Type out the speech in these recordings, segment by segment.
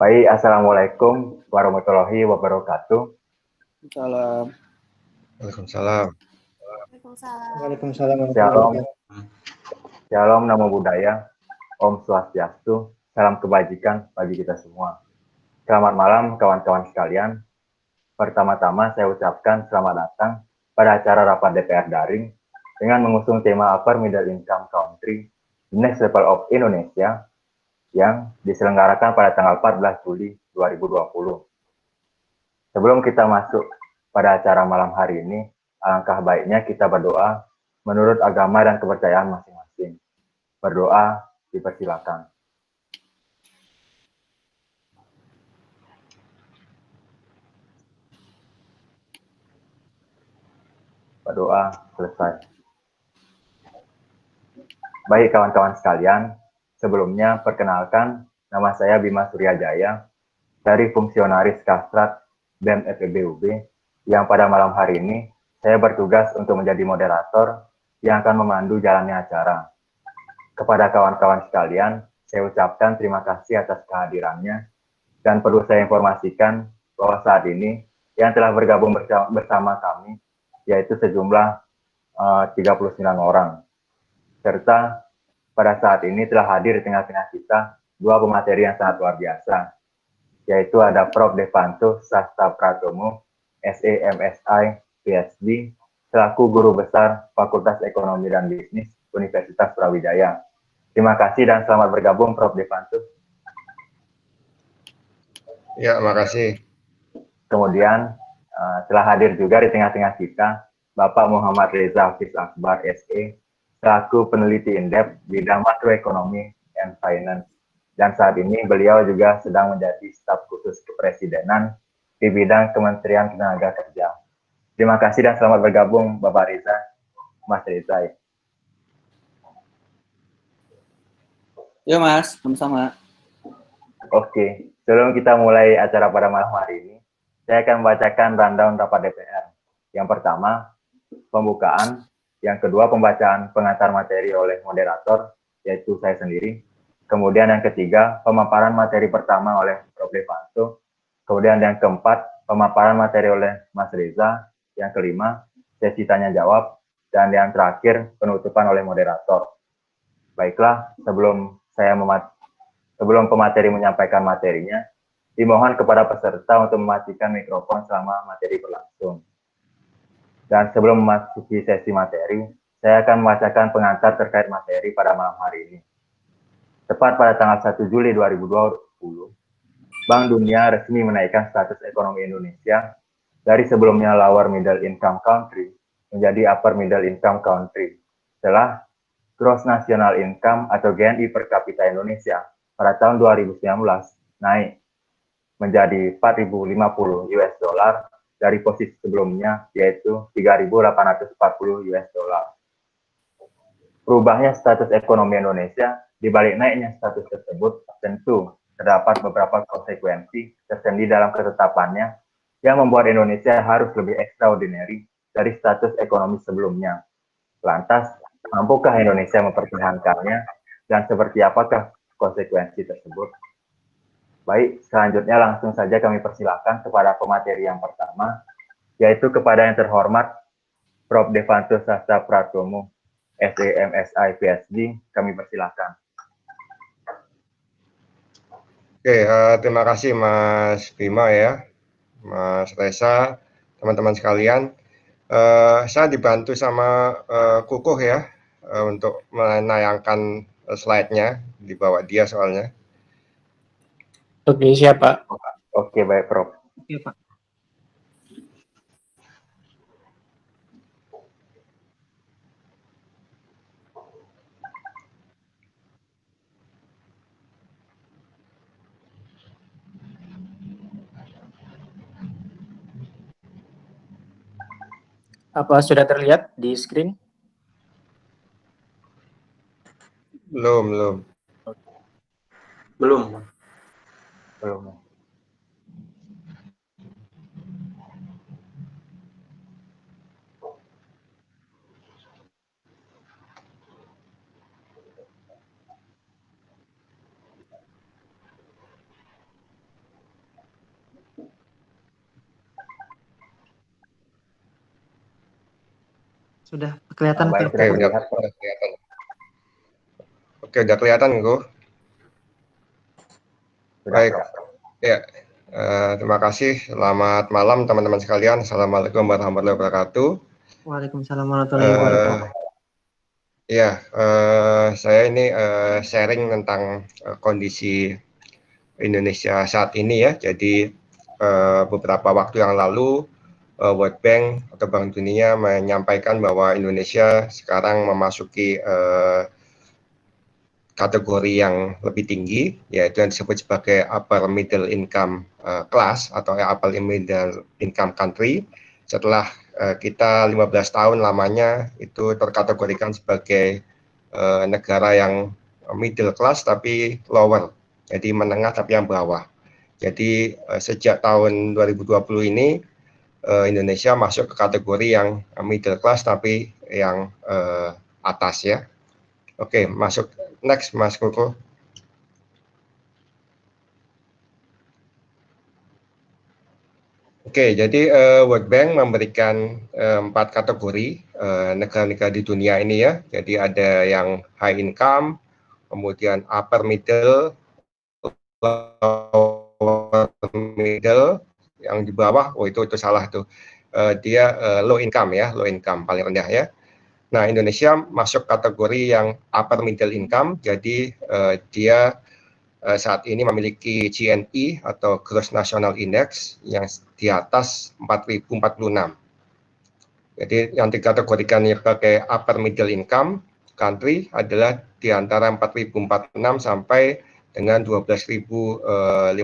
Baik, Assalamualaikum warahmatullahi wabarakatuh. Salam. Waalaikumsalam. Waalaikumsalam warahmatullahi Shalom, wabarakatuh. shalom, namo buddhaya, Om Swastiastu, salam kebajikan bagi kita semua. Selamat malam kawan-kawan sekalian. Pertama-tama saya ucapkan selamat datang pada acara rapat DPR daring dengan mengusung tema Upper Middle Income Country, The Next Level of Indonesia yang diselenggarakan pada tanggal 14 Juli 2020. Sebelum kita masuk pada acara malam hari ini, alangkah baiknya kita berdoa menurut agama dan kepercayaan masing-masing. Berdoa dipersilakan. Berdoa selesai. Baik kawan-kawan sekalian, sebelumnya perkenalkan nama saya Bima Suryajaya dari Fungsionaris Kastrat BEM FEB UB yang pada malam hari ini saya bertugas untuk menjadi moderator yang akan memandu jalannya acara. Kepada kawan-kawan sekalian, saya ucapkan terima kasih atas kehadirannya dan perlu saya informasikan bahwa saat ini yang telah bergabung bersama kami yaitu sejumlah 39 orang. Serta pada saat ini telah hadir di tengah-tengah kita dua pemateri yang sangat luar biasa, yaitu ada Prof. Devanto Sasta Pratomo, SE MSI PhD, selaku Guru Besar Fakultas Ekonomi dan Bisnis Universitas Brawijaya. Terima kasih dan selamat bergabung Prof. Devanto. Ya, makasih. Kemudian telah hadir juga di tengah-tengah kita Bapak Muhammad Reza Hafiz Akbar SE, selaku peneliti Indef bidang makroekonomi and finance. Dan saat ini beliau juga sedang menjadi staf khusus kepresidenan di bidang Kementerian Tenaga Kerja. Terima kasih dan selamat bergabung Bapak Reza, Mas Reza. Ya Mas, sama-sama. Oke, sebelum kita mulai acara pada malam hari ini, saya akan membacakan rundown rapat DPR. Yang pertama, pembukaan. Yang kedua, pembacaan pengantar materi oleh moderator, yaitu saya sendiri. Kemudian yang ketiga, pemaparan materi pertama oleh Prof. Devanto. Kemudian yang keempat, pemaparan materi oleh Mas Reza. Yang kelima, sesi tanya jawab. Dan yang terakhir, penutupan oleh moderator. Baiklah, sebelum pemateri menyampaikan materinya, dimohon kepada peserta untuk mematikan mikrofon selama materi berlangsung. Dan sebelum memasuki sesi materi, saya akan membacakan pengantar terkait materi pada malam hari ini. Tepat pada tanggal 1 Juli 2020, Bank Dunia resmi menaikkan status ekonomi Indonesia dari sebelumnya Lower Middle Income Country menjadi Upper Middle Income Country setelah Gross National Income atau GNI per kapita Indonesia pada tahun 2019 naik menjadi 4.050 US dollar dari posisi sebelumnya yaitu 3.840 US dollar. Berubahnya status ekonomi Indonesia di balik naiknya status tersebut tentu terdapat beberapa konsekuensi tersendiri dalam ketetapannya yang membuat Indonesia harus lebih extraordinary dari status ekonomi sebelumnya. Lantas, mampukah Indonesia mempertahankannya dan seperti apakah konsekuensi tersebut? Baik, selanjutnya langsung saja kami persilakan kepada pemateri yang pertama, yaitu kepada yang terhormat Prof. Devanto Sasta Pratomo, SE MSI PhD, kami persilakan. Oke, terima kasih Mas Bima ya, Mas Reza, teman-teman sekalian. Saya dibantu sama Kukuh ya untuk menayangkan slide-nya, dibawa dia soalnya. Oke, siap Pak. Oke, baik Prof. Oke Pak. Apa sudah terlihat di screen? Belum. Belum. Sudah kelihatan. Baik, Oke, udah kelihatan. Oke, udah kelihatan, Go. Baik, ya. Terima kasih. Selamat malam, teman-teman sekalian. Assalamualaikum warahmatullahi wabarakatuh. Waalaikumsalam warahmatullahi wabarakatuh. Ya, saya ini sharing tentang kondisi Indonesia saat ini ya. Jadi beberapa waktu yang lalu World Bank atau Bank Dunia menyampaikan bahwa Indonesia sekarang memasuki kategori yang lebih tinggi, yaitu yang disebut sebagai upper middle income class atau upper middle income country. Setelah kita 15 tahun lamanya itu terkategorikan sebagai negara yang middle class tapi lower, jadi menengah tapi yang bawah. Jadi sejak tahun 2020 ini Indonesia masuk ke kategori yang middle class tapi yang atas ya. Oke, masuk next Mas Koko. Oke, jadi World Bank memberikan 4 kategori negara-negara di dunia ini ya. Jadi ada yang high income, kemudian upper middle, lower middle, yang di bawah, oh itu salah tuh. Dia low income ya, low income paling rendah ya. Nah, Indonesia masuk kategori yang upper middle income, jadi dia saat ini memiliki GNI atau Gross National Index yang di atas 4046. Jadi yang dikategorikan sebagai upper middle income country adalah di antara 4046 sampai dengan 12.500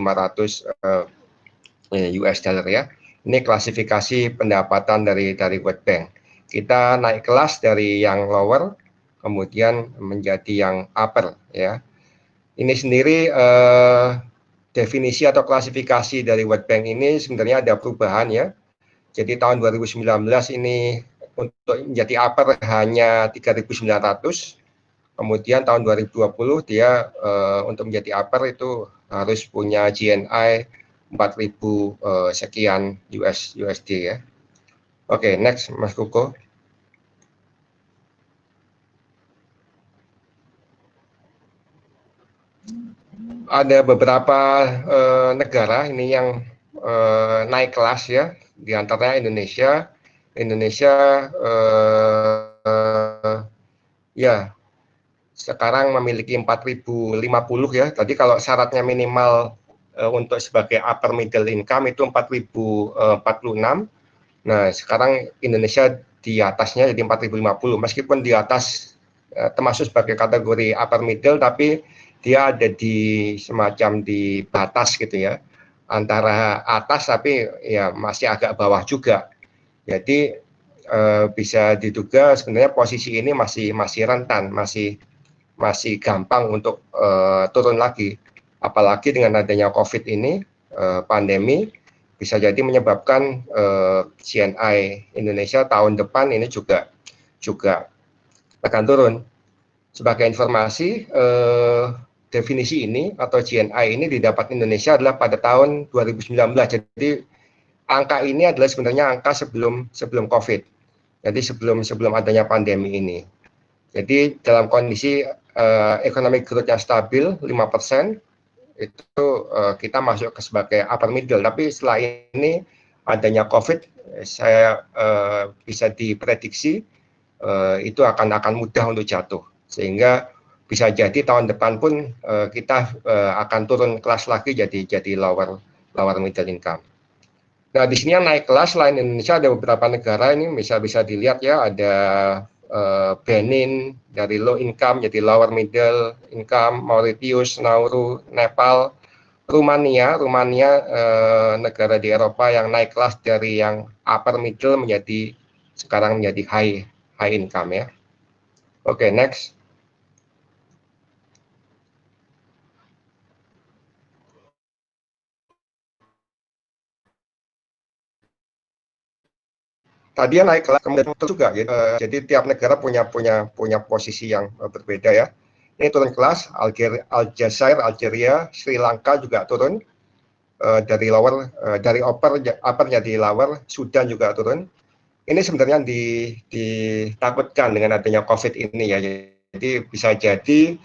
US dollar ya. Ini klasifikasi pendapatan dari World Bank. Kita naik kelas dari yang lower kemudian menjadi yang upper ya. Ini sendiri definisi atau klasifikasi dari World Bank ini sebenarnya ada perubahan ya. Jadi tahun 2019 ini untuk menjadi upper hanya 3.900. Kemudian tahun 2020 dia untuk menjadi upper itu harus punya GNI 4.000 sekian USD ya. Oke, next Mas Kuko. Ada beberapa negara ini yang naik kelas ya, di antaranya Indonesia. Indonesia ya sekarang memiliki 4.050 ya. Tadi kalau syaratnya minimal untuk sebagai upper middle income itu 4.046. Nah, sekarang Indonesia di atasnya jadi 4.050. Meskipun di atas termasuk sebagai kategori upper middle, tapi dia ada di semacam di batas gitu ya, antara atas tapi ya masih agak bawah juga. Jadi bisa diduga sebenarnya posisi ini masih rentan, masih gampang untuk turun lagi. Apalagi dengan adanya COVID ini, pandemi bisa jadi menyebabkan GNI Indonesia tahun depan ini juga akan turun. Sebagai informasi, definisi ini atau GNI ini didapat Indonesia adalah pada tahun 2019. Jadi angka ini adalah sebenarnya angka sebelum COVID. Jadi sebelum adanya pandemi ini. Jadi dalam kondisi economic growth yang stabil 5%, itu kita masuk ke sebagai upper middle. Tapi setelah ini adanya COVID, saya bisa diprediksi itu akan mudah untuk jatuh. Sehingga bisa jadi tahun depan pun kita akan turun kelas lagi jadi lower middle income. Nah, di sini yang naik kelas selain Indonesia ada beberapa negara ini bisa dilihat ya, ada Benin dari low income jadi lower middle income, Mauritius, Nauru, Nepal, Rumania negara di Eropa yang naik kelas dari yang upper middle sekarang menjadi high income ya. Oke, next. Tadi naik kelas kemudian juga gitu. Jadi tiap negara punya posisi yang berbeda ya. Ini turun kelas, Aljazair, Algeria, Sri Lanka juga turun dari lower, dari upper jadi lower, Sudan juga turun, ini sebenarnya ditakutkan dengan adanya COVID ini ya. Jadi bisa jadi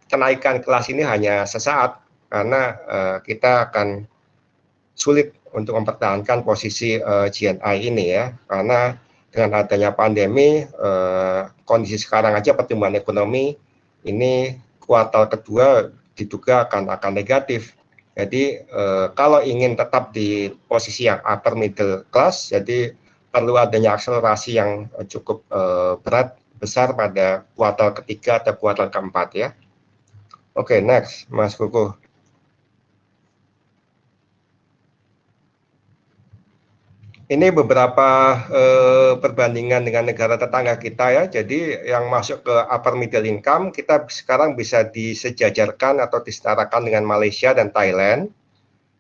kenaikan kelas ini hanya sesaat karena kita akan sulit untuk mempertahankan posisi GNI ini ya, karena dengan adanya pandemi, kondisi sekarang aja pertumbuhan ekonomi ini kuartal kedua diduga akan negatif. Jadi kalau ingin tetap di posisi yang upper middle class, jadi perlu adanya akselerasi yang cukup besar pada kuartal ketiga atau kuartal keempat ya. Oke, next, Mas Kuku. Ini beberapa perbandingan dengan negara tetangga kita ya. Jadi yang masuk ke upper middle income kita sekarang bisa disejajarkan atau disetarakan dengan Malaysia dan Thailand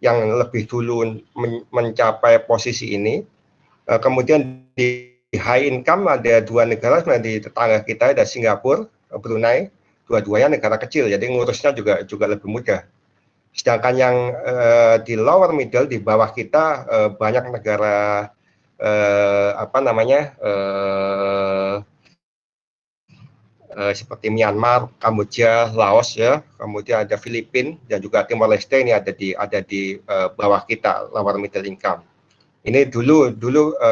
yang lebih dulu mencapai posisi ini. Kemudian di high income ada dua negara sebenarnya di tetangga kita, ada Singapura, Brunei, dua-duanya negara kecil, jadi ngurusnya juga lebih mudah. Sedangkan yang di lower middle di bawah kita banyak negara seperti Myanmar, Kamboja, Laos ya, kemudian ada Filipina dan juga Timor Leste ini ada di bawah kita lower middle income. Ini dulu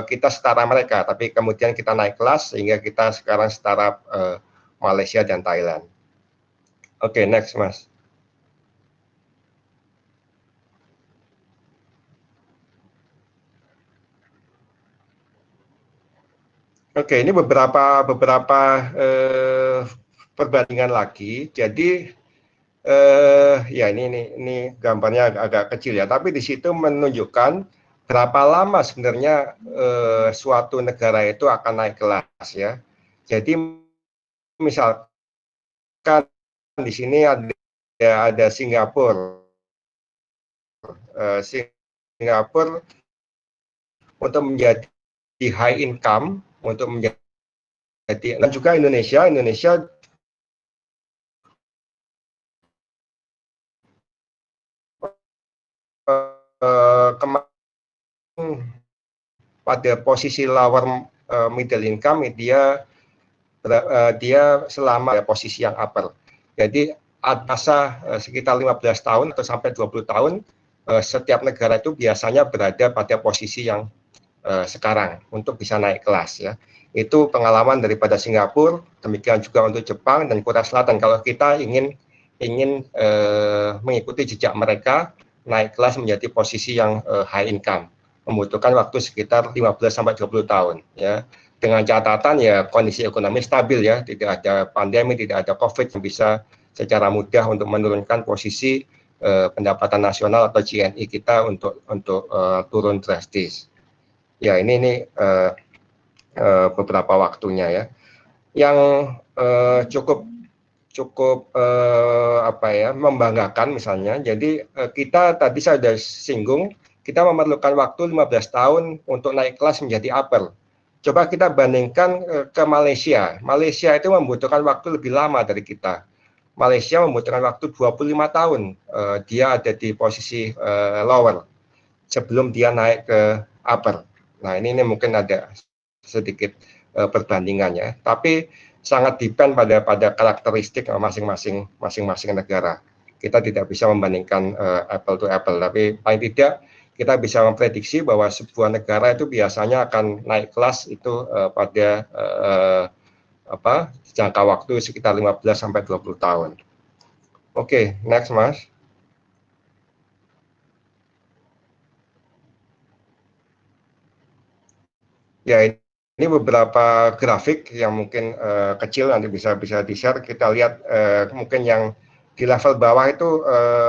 kita setara mereka, tapi kemudian kita naik kelas sehingga kita sekarang setara Malaysia dan Thailand. Oke, next Mas. Oke, ini beberapa perbandingan lagi. Jadi ya ini gambarnya agak kecil ya, tapi di situ menunjukkan berapa lama sebenarnya suatu negara itu akan naik kelas ya. Jadi misalkan di sini ada Singapura. Singapura untuk menjadi high income, untuk menjadi, dan juga Indonesia kemarin pada posisi lower middle income dia selama posisi yang upper. Jadi masa sekitar 15 tahun atau sampai 20 tahun setiap negara itu biasanya berada pada posisi yang sekarang untuk bisa naik kelas ya. Itu pengalaman daripada Singapura, demikian juga untuk Jepang dan Korea Selatan. Kalau kita ingin mengikuti jejak mereka, naik kelas menjadi posisi yang high income, membutuhkan waktu sekitar 15 sampai 20 tahun ya. Dengan catatan ya kondisi ekonomi stabil ya, tidak ada pandemi, tidak ada COVID yang bisa secara mudah untuk menurunkan posisi pendapatan nasional atau GNI kita untuk turun drastis. Ya ini beberapa waktunya ya, yang cukup membanggakan misalnya. Jadi kita tadi saya sudah singgung, kita memerlukan waktu 15 tahun untuk naik kelas menjadi upper. Coba kita bandingkan ke Malaysia. Malaysia itu membutuhkan waktu lebih lama dari kita. Malaysia membutuhkan waktu 25 tahun. Dia ada di posisi lower sebelum dia naik ke upper. Nah ini mungkin ada sedikit perbandingannya, tapi sangat depend pada karakteristik masing-masing negara. Kita tidak bisa membandingkan apple to apple, tapi paling tidak kita bisa memprediksi bahwa sebuah negara itu biasanya akan naik kelas itu pada jangka waktu sekitar 15 sampai 20 tahun. Oke, next Mas. Ya, ini beberapa grafik yang mungkin kecil nanti bisa di-share. Kita lihat mungkin yang di level bawah itu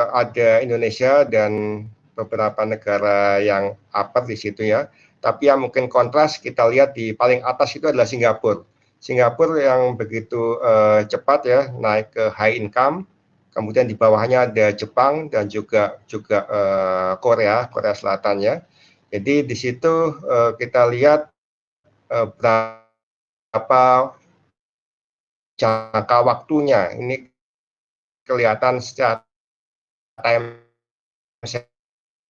ada Indonesia dan beberapa negara yang upper di situ ya. Tapi yang mungkin kontras kita lihat di paling atas itu adalah Singapura. Singapura yang begitu cepat ya naik ke high income. Kemudian di bawahnya ada Jepang dan juga Korea Selatan ya. Jadi di situ kita lihat berapa jangka waktunya. Ini kelihatan secara time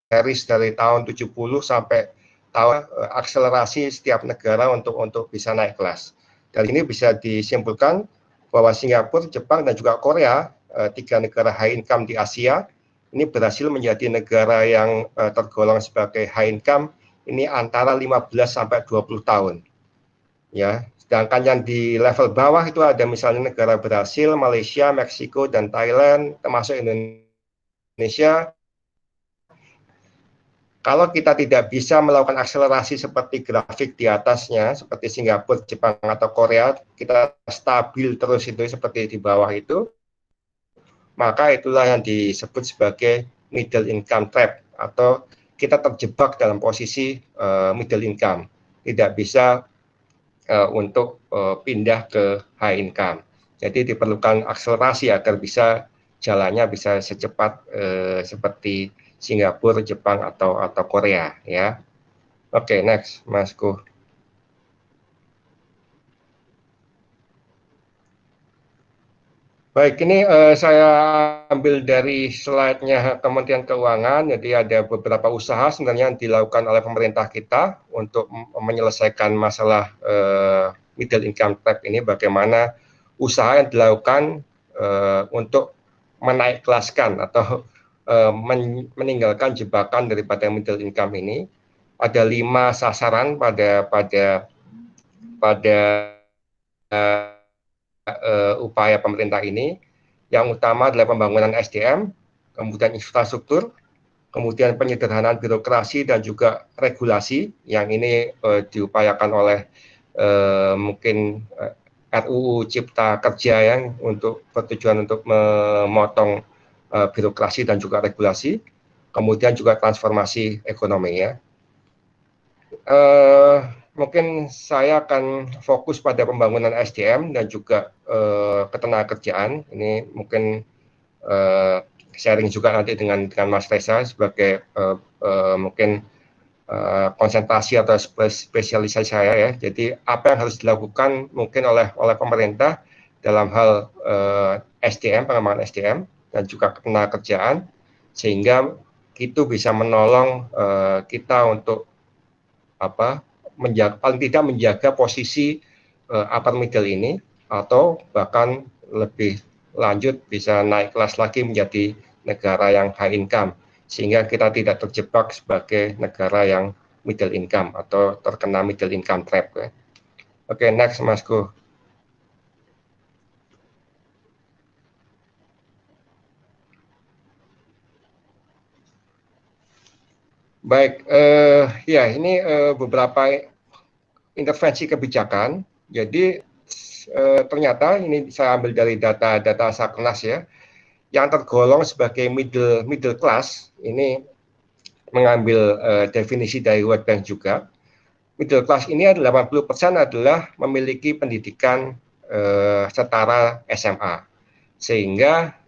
series dari tahun 70 sampai tahu akselerasi setiap negara untuk bisa naik kelas. Dari ini bisa disimpulkan bahwa Singapura, Jepang, dan juga Korea, 3 negara high income di Asia, ini berhasil menjadi negara yang tergolong sebagai high income ini antara 15 sampai 20 tahun. Ya, sedangkan yang di level bawah itu ada misalnya negara Brasil, Malaysia, Meksiko, dan Thailand, termasuk Indonesia. Kalau kita tidak bisa melakukan akselerasi seperti grafik di atasnya, seperti Singapura, Jepang, atau Korea, kita stabil terus itu seperti di bawah itu, maka itulah yang disebut sebagai middle income trap, atau kita terjebak dalam posisi middle income, tidak bisa untuk pindah ke high income. Jadi diperlukan akselerasi agar bisa jalannya bisa secepat seperti Singapura, Jepang, atau Korea, ya. Oke, next, Mas Kuh. Baik, ini saya ambil dari slide-nya Kementerian Keuangan. Jadi ada beberapa usaha sebenarnya yang dilakukan oleh pemerintah kita untuk menyelesaikan masalah middle income trap ini. Bagaimana usaha yang dilakukan untuk menaik kelaskan atau meninggalkan jebakan daripada middle income ini. Ada 5 sasaran pada upaya pemerintah ini. Yang utama adalah pembangunan SDM, kemudian infrastruktur, kemudian penyederhanaan birokrasi dan juga regulasi, yang ini diupayakan oleh mungkin RUU Cipta Kerja yang untuk bertujuan untuk memotong birokrasi dan juga regulasi, kemudian juga transformasi ekonomi, ya. Mungkin saya akan fokus pada pembangunan SDM dan juga ketenagakerjaan. Ini mungkin sharing juga nanti dengan Mas Reza sebagai mungkin konsentrasi atau spesialisasi saya, ya. Jadi apa yang harus dilakukan mungkin oleh pemerintah dalam hal SDM, pengembangan SDM dan juga ketenagakerjaan, sehingga itu bisa menolong kita untuk paling tidak menjaga posisi upper middle ini, atau bahkan lebih lanjut bisa naik kelas lagi menjadi negara yang high income, sehingga kita tidak terjebak sebagai negara yang middle income atau terkena middle income trap, ya. Oke, next, Mas Kuh. Baik, ya ini beberapa intervensi kebijakan. Jadi ternyata ini saya ambil dari data Sakernas, ya, yang tergolong sebagai middle class ini mengambil definisi dari World Bank juga. Middle class ini adalah 80% adalah memiliki pendidikan setara SMA, sehingga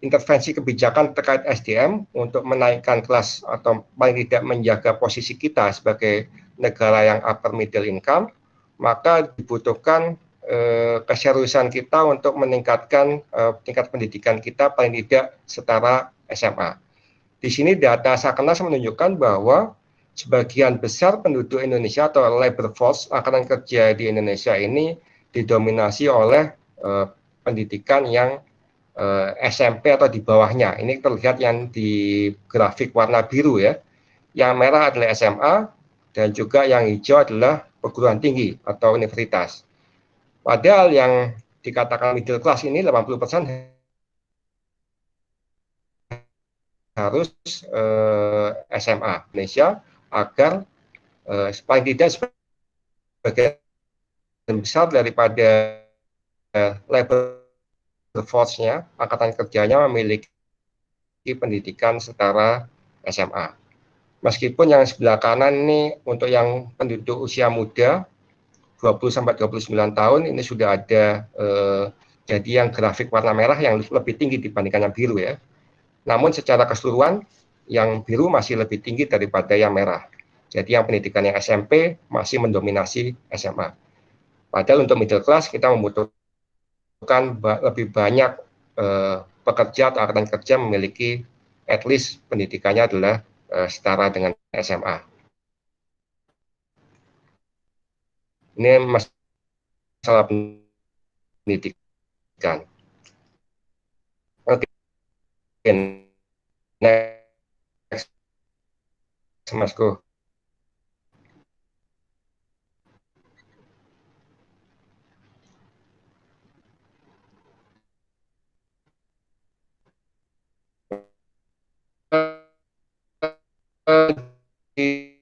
intervensi kebijakan terkait SDM untuk menaikkan kelas atau paling tidak menjaga posisi kita sebagai negara yang upper middle income, maka dibutuhkan keseriusan kita untuk meningkatkan tingkat pendidikan kita paling tidak setara SMA. Di sini data Sakernas menunjukkan bahwa sebagian besar penduduk Indonesia atau labor force, angkatan kerja di Indonesia ini didominasi oleh pendidikan yang SMP atau di bawahnya. Ini terlihat yang di grafik warna biru, ya. Yang merah adalah SMA dan juga yang hijau adalah perguruan tinggi atau universitas. Padahal yang dikatakan middle class ini 80% harus SMA Indonesia agar paling tidak sebagian besar daripada labor force-nya, angkatan kerjanya memiliki pendidikan setara SMA. Meskipun yang sebelah kanan ini untuk yang penduduk usia muda 20-29 tahun ini sudah ada jadi yang grafik warna merah yang lebih tinggi dibandingkan yang biru, ya. Namun secara keseluruhan yang biru masih lebih tinggi daripada yang merah. Jadi yang pendidikan yang SMP masih mendominasi SMA. Padahal untuk middle class kita membutuhkan lebih banyak pekerja atau angkatan kerja memiliki at least pendidikannya adalah setara dengan SMA. Ini masalah pendidikan. Oke, next, Masku. Di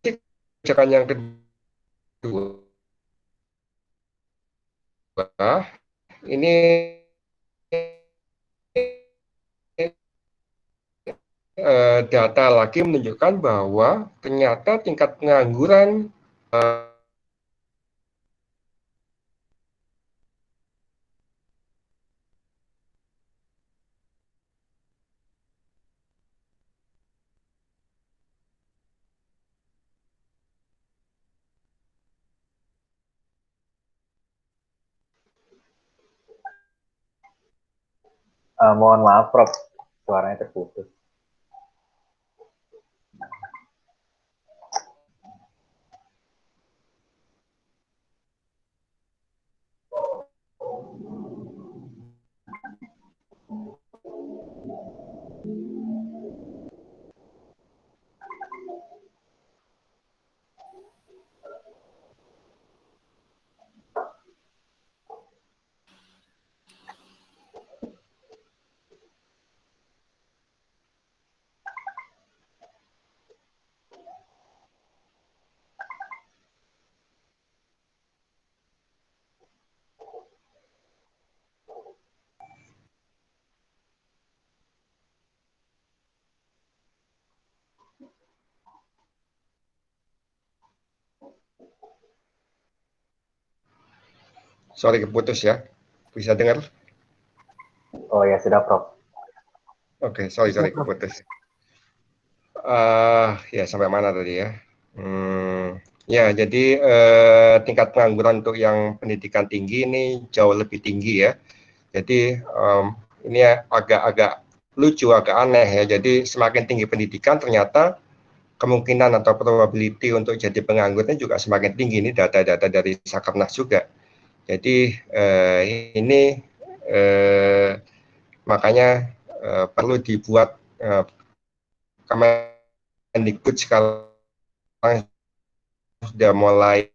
kebijakan yang kedua, ini data lagi menunjukkan bahwa ternyata tingkat pengangguran Mohon maaf, Prof. Suaranya terputus. sorry keputus ya, bisa dengar? Oh ya, sudah, Prof. Oke, sorry keputus. Ya sampai mana tadi ya? Ya, jadi tingkat pengangguran untuk yang pendidikan tinggi ini jauh lebih tinggi ya. Jadi ini agak-agak lucu, agak aneh ya. Jadi semakin tinggi pendidikan ternyata kemungkinan atau probability untuk jadi pengangguran juga semakin tinggi. Ini data-data dari Sakernas juga. Jadi ini makanya perlu dibuat Kemendikbud sekarang sudah mulai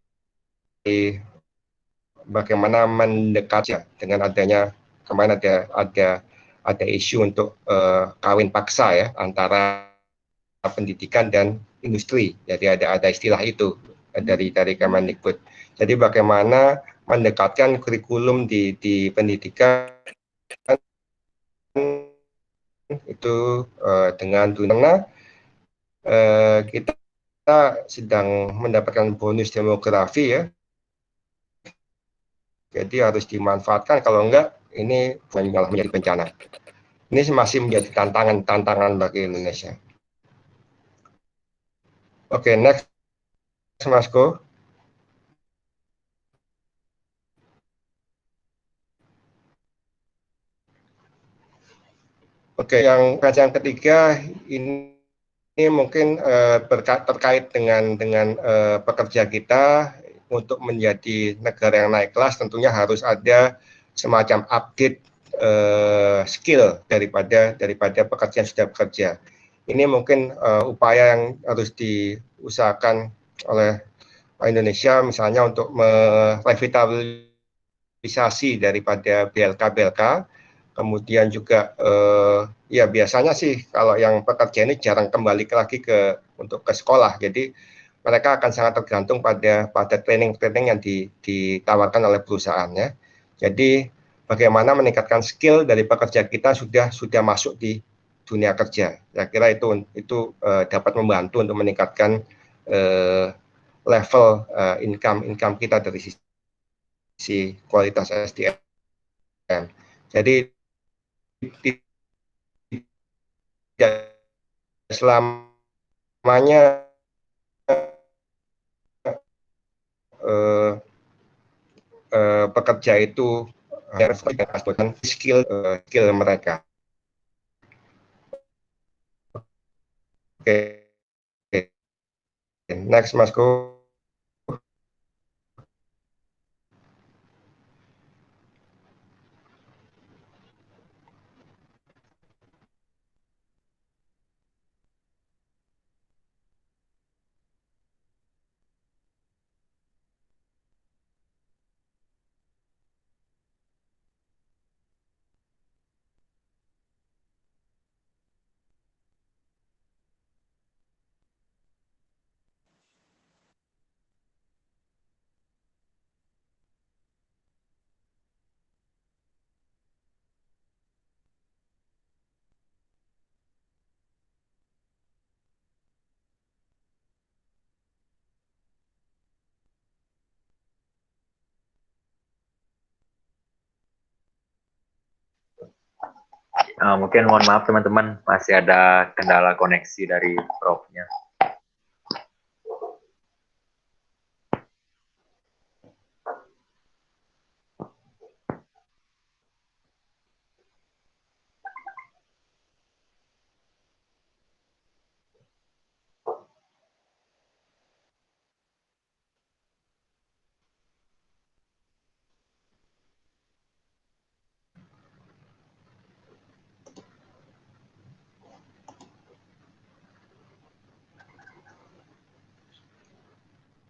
bagaimana mendekat dengan adanya kemarin ada isu untuk kawin paksa ya antara pendidikan dan industri. Jadi ada istilah itu dari Kemendikbud. Jadi bagaimana mendekatkan kurikulum di pendidikan itu dengan dunia kita sedang mendapatkan bonus demografi ya. Jadi harus dimanfaatkan, kalau enggak ini malah menjadi bencana. Ini masih menjadi tantangan bagi Indonesia. Oke, next Masko. Oke, yang ketiga ini mungkin terkait dengan pekerja kita. Untuk menjadi negara yang naik kelas tentunya harus ada semacam update skill daripada pekerja yang sudah bekerja. Ini mungkin upaya yang harus diusahakan oleh Indonesia misalnya untuk merevitalisasi daripada BLK, kemudian juga ya biasanya sih kalau yang pekerja ini jarang kembali lagi untuk ke sekolah, jadi mereka akan sangat tergantung pada training yang ditawarkan oleh perusahaan ya. Jadi bagaimana meningkatkan skill dari pekerja kita sudah masuk di dunia kerja. Saya kira itu dapat membantu untuk meningkatkan level income kita dari sisi kualitas SDM. Jadi tidak selamanya pekerja itu harus dengan skill mereka. Oke, next Mas Ko. Mungkin mohon maaf teman-teman, masih ada kendala koneksi dari Prof-nya.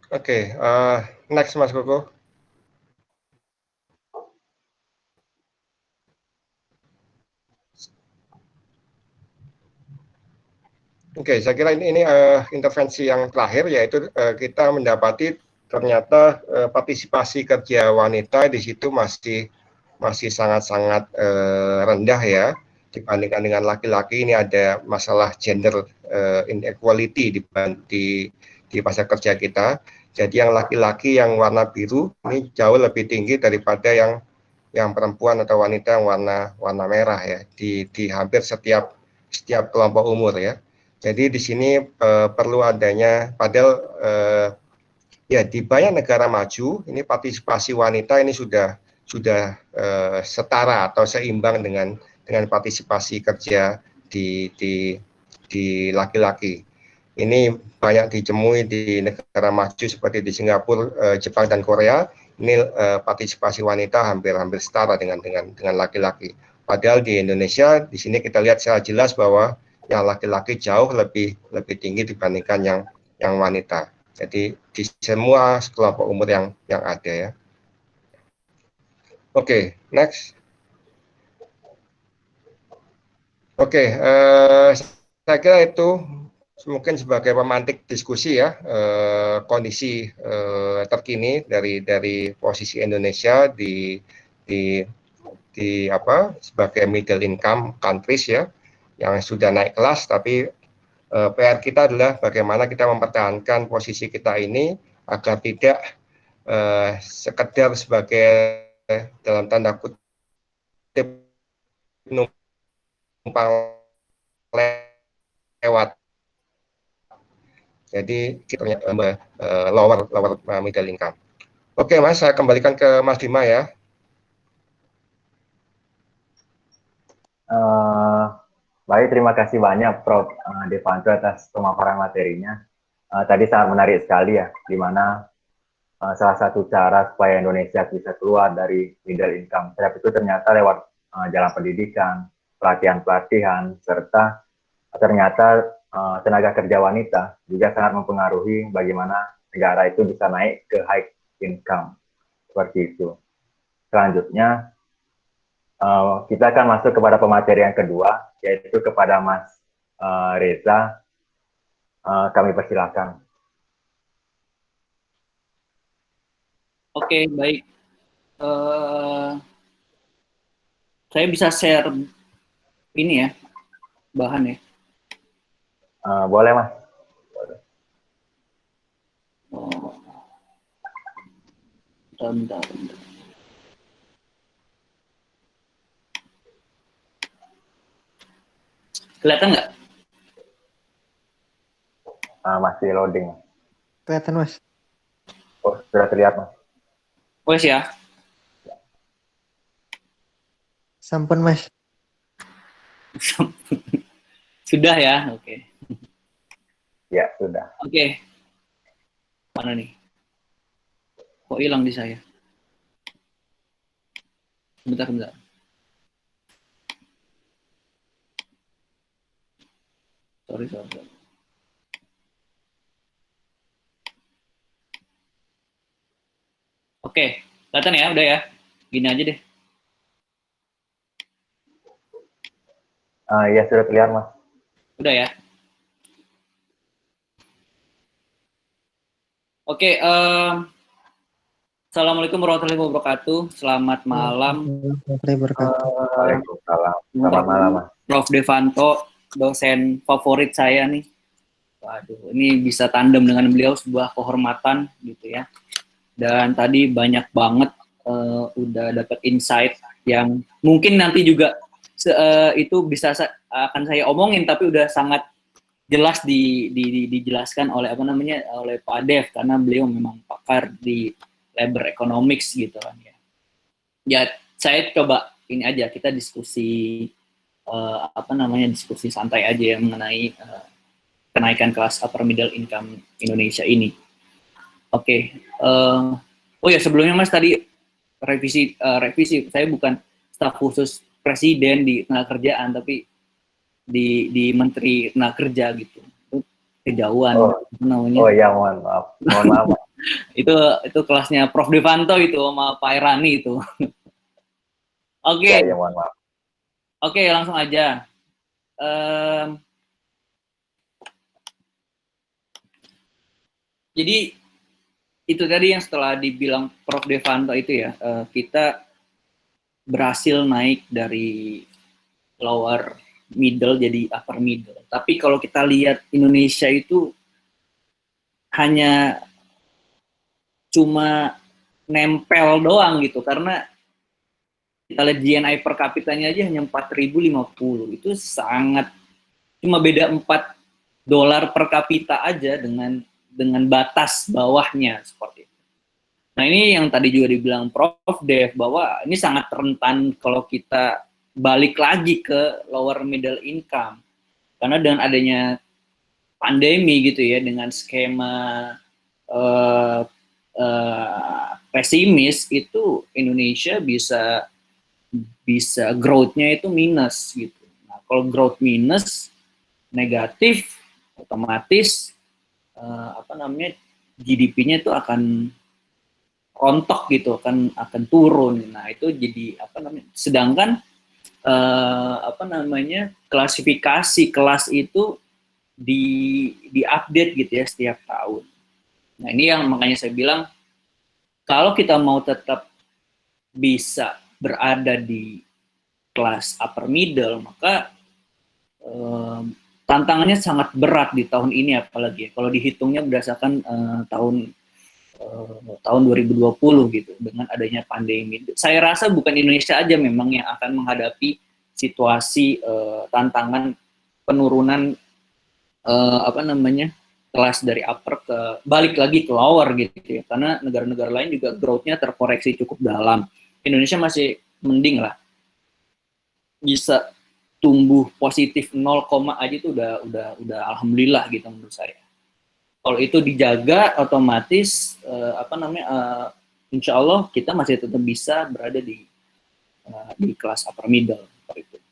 Oke, next Mas Koko. Oke, saya kira ini intervensi yang terakhir, yaitu kita mendapati ternyata partisipasi kerja wanita di situ masih sangat-sangat rendah ya dibandingkan dengan laki-laki. Ini ada masalah gender inequality di pasar kerja kita. Jadi yang laki-laki yang warna biru ini jauh lebih tinggi daripada yang perempuan atau wanita yang warna merah ya di hampir setiap kelompok umur ya. Jadi di sini perlu adanya, padahal ya di banyak negara maju ini partisipasi wanita ini sudah setara atau seimbang dengan partisipasi kerja di laki-laki. Ini banyak ditemui di negara maju seperti di Singapura, Jepang dan Korea. Ini partisipasi wanita hampir setara dengan laki-laki. Padahal di Indonesia di sini kita lihat secara jelas bahwa yang laki-laki jauh lebih tinggi dibandingkan yang wanita. Jadi di semua kelompok umur yang ada ya. Oke, next. Oke, saya kira itu mungkin sebagai pemantik diskusi ya, kondisi terkini dari posisi Indonesia sebagai middle income countries ya, yang sudah naik kelas, tapi PR kita adalah bagaimana kita mempertahankan posisi kita ini agar tidak sekedar sebagai dalam tanda kutip numpang lewat. Jadi kita lower middle income. Oke Mas, saya kembalikan ke Mas Bima ya. Baik, terima kasih banyak Prof. Devanto atas pemaparan materinya. Tadi sangat menarik sekali ya, di mana salah satu cara supaya Indonesia bisa keluar dari middle income trap itu ternyata lewat jalan pendidikan, pelatihan-pelatihan, serta ternyata tenaga kerja wanita juga sangat mempengaruhi bagaimana negara itu bisa naik ke high income, seperti itu. Selanjutnya, kita akan masuk kepada pemateri yang kedua, yaitu kepada Mas Reza. Kami persilakan. Oke, baik. Saya bisa share ini ya, bahan ya. Boleh, Mas. Bentar. Kelihatan nggak? Masih loading. Kelihatan, Mas. Oh, sudah terlihat, Mas. Wes ya. Sampun, Mas. Sudah ya, oke. Ya, sudah. Oke. Mana nih? Kok hilang di saya? Bentar. Sorry. Oke, kelihatan ya, udah ya. Gini aja deh. Ya, sudah terlihat, Mas. Udah ya. Oke, Assalamualaikum warahmatullahi wabarakatuh. Selamat malam. Waalaikumsalam. Selamat malam, Mas. Prof. Devanto, dosen favorit saya nih. Waduh, ini bisa tandem dengan beliau, sebuah kehormatan gitu ya. Dan tadi banyak banget udah dapet insight yang mungkin nanti juga itu bisa akan saya omongin, tapi udah sangat jelas dijelaskan oleh oleh Pak Dev, karena beliau memang pakar di labor economics gitu kan ya. Ya saya coba ini aja, kita diskusi diskusi santai aja ya mengenai kenaikan kelas upper middle income Indonesia ini. Oke. Oh ya, sebelumnya Mas, tadi revisi saya bukan staf khusus presiden di tenaga kerjaan, tapi di Menteri Tenaga Kerja gitu. Itu kejauhan namanya. Oh ya, mohon maaf. itu kelasnya Prof Devanto itu sama Pak Irani itu. Oke. Ya, mohon maaf. Oke, langsung aja. Jadi itu tadi yang setelah dibilang Prof Devanto itu ya, kita berhasil naik dari lower middle jadi upper middle. Tapi kalau kita lihat Indonesia itu hanya cuma nempel doang gitu, karena kita lihat GNI per kapitanya aja hanya 4.050. Itu sangat, cuma beda $4 per kapita aja dengan batas bawahnya seperti itu. Nah, ini yang tadi juga dibilang Prof Dev, bahwa ini sangat rentan kalau kita balik lagi ke lower middle income, karena dengan adanya pandemi gitu ya, dengan skema pesimis itu Indonesia bisa growth-nya itu minus gitu. Nah, kalau growth minus, negatif, otomatis GDP-nya itu akan rontok gitu, akan turun. Nah, itu jadi sedangkan klasifikasi kelas itu di-update gitu ya setiap tahun. Nah, ini yang makanya saya bilang, kalau kita mau tetap bisa berada di kelas upper middle, maka tantangannya sangat berat di tahun ini, apalagi kalau dihitungnya berdasarkan tahun 2020 gitu, dengan adanya pandemi. Saya rasa bukan Indonesia aja memang yang akan menghadapi situasi tantangan penurunan kelas dari upper ke balik lagi ke lower gitu ya, karena negara-negara lain juga growth-nya terkoreksi cukup dalam. Indonesia masih mending lah, bisa tumbuh positif 0, aja itu udah alhamdulillah gitu menurut saya. Kalau itu dijaga, otomatis insya Allah kita masih tetap bisa berada di kelas upper middle.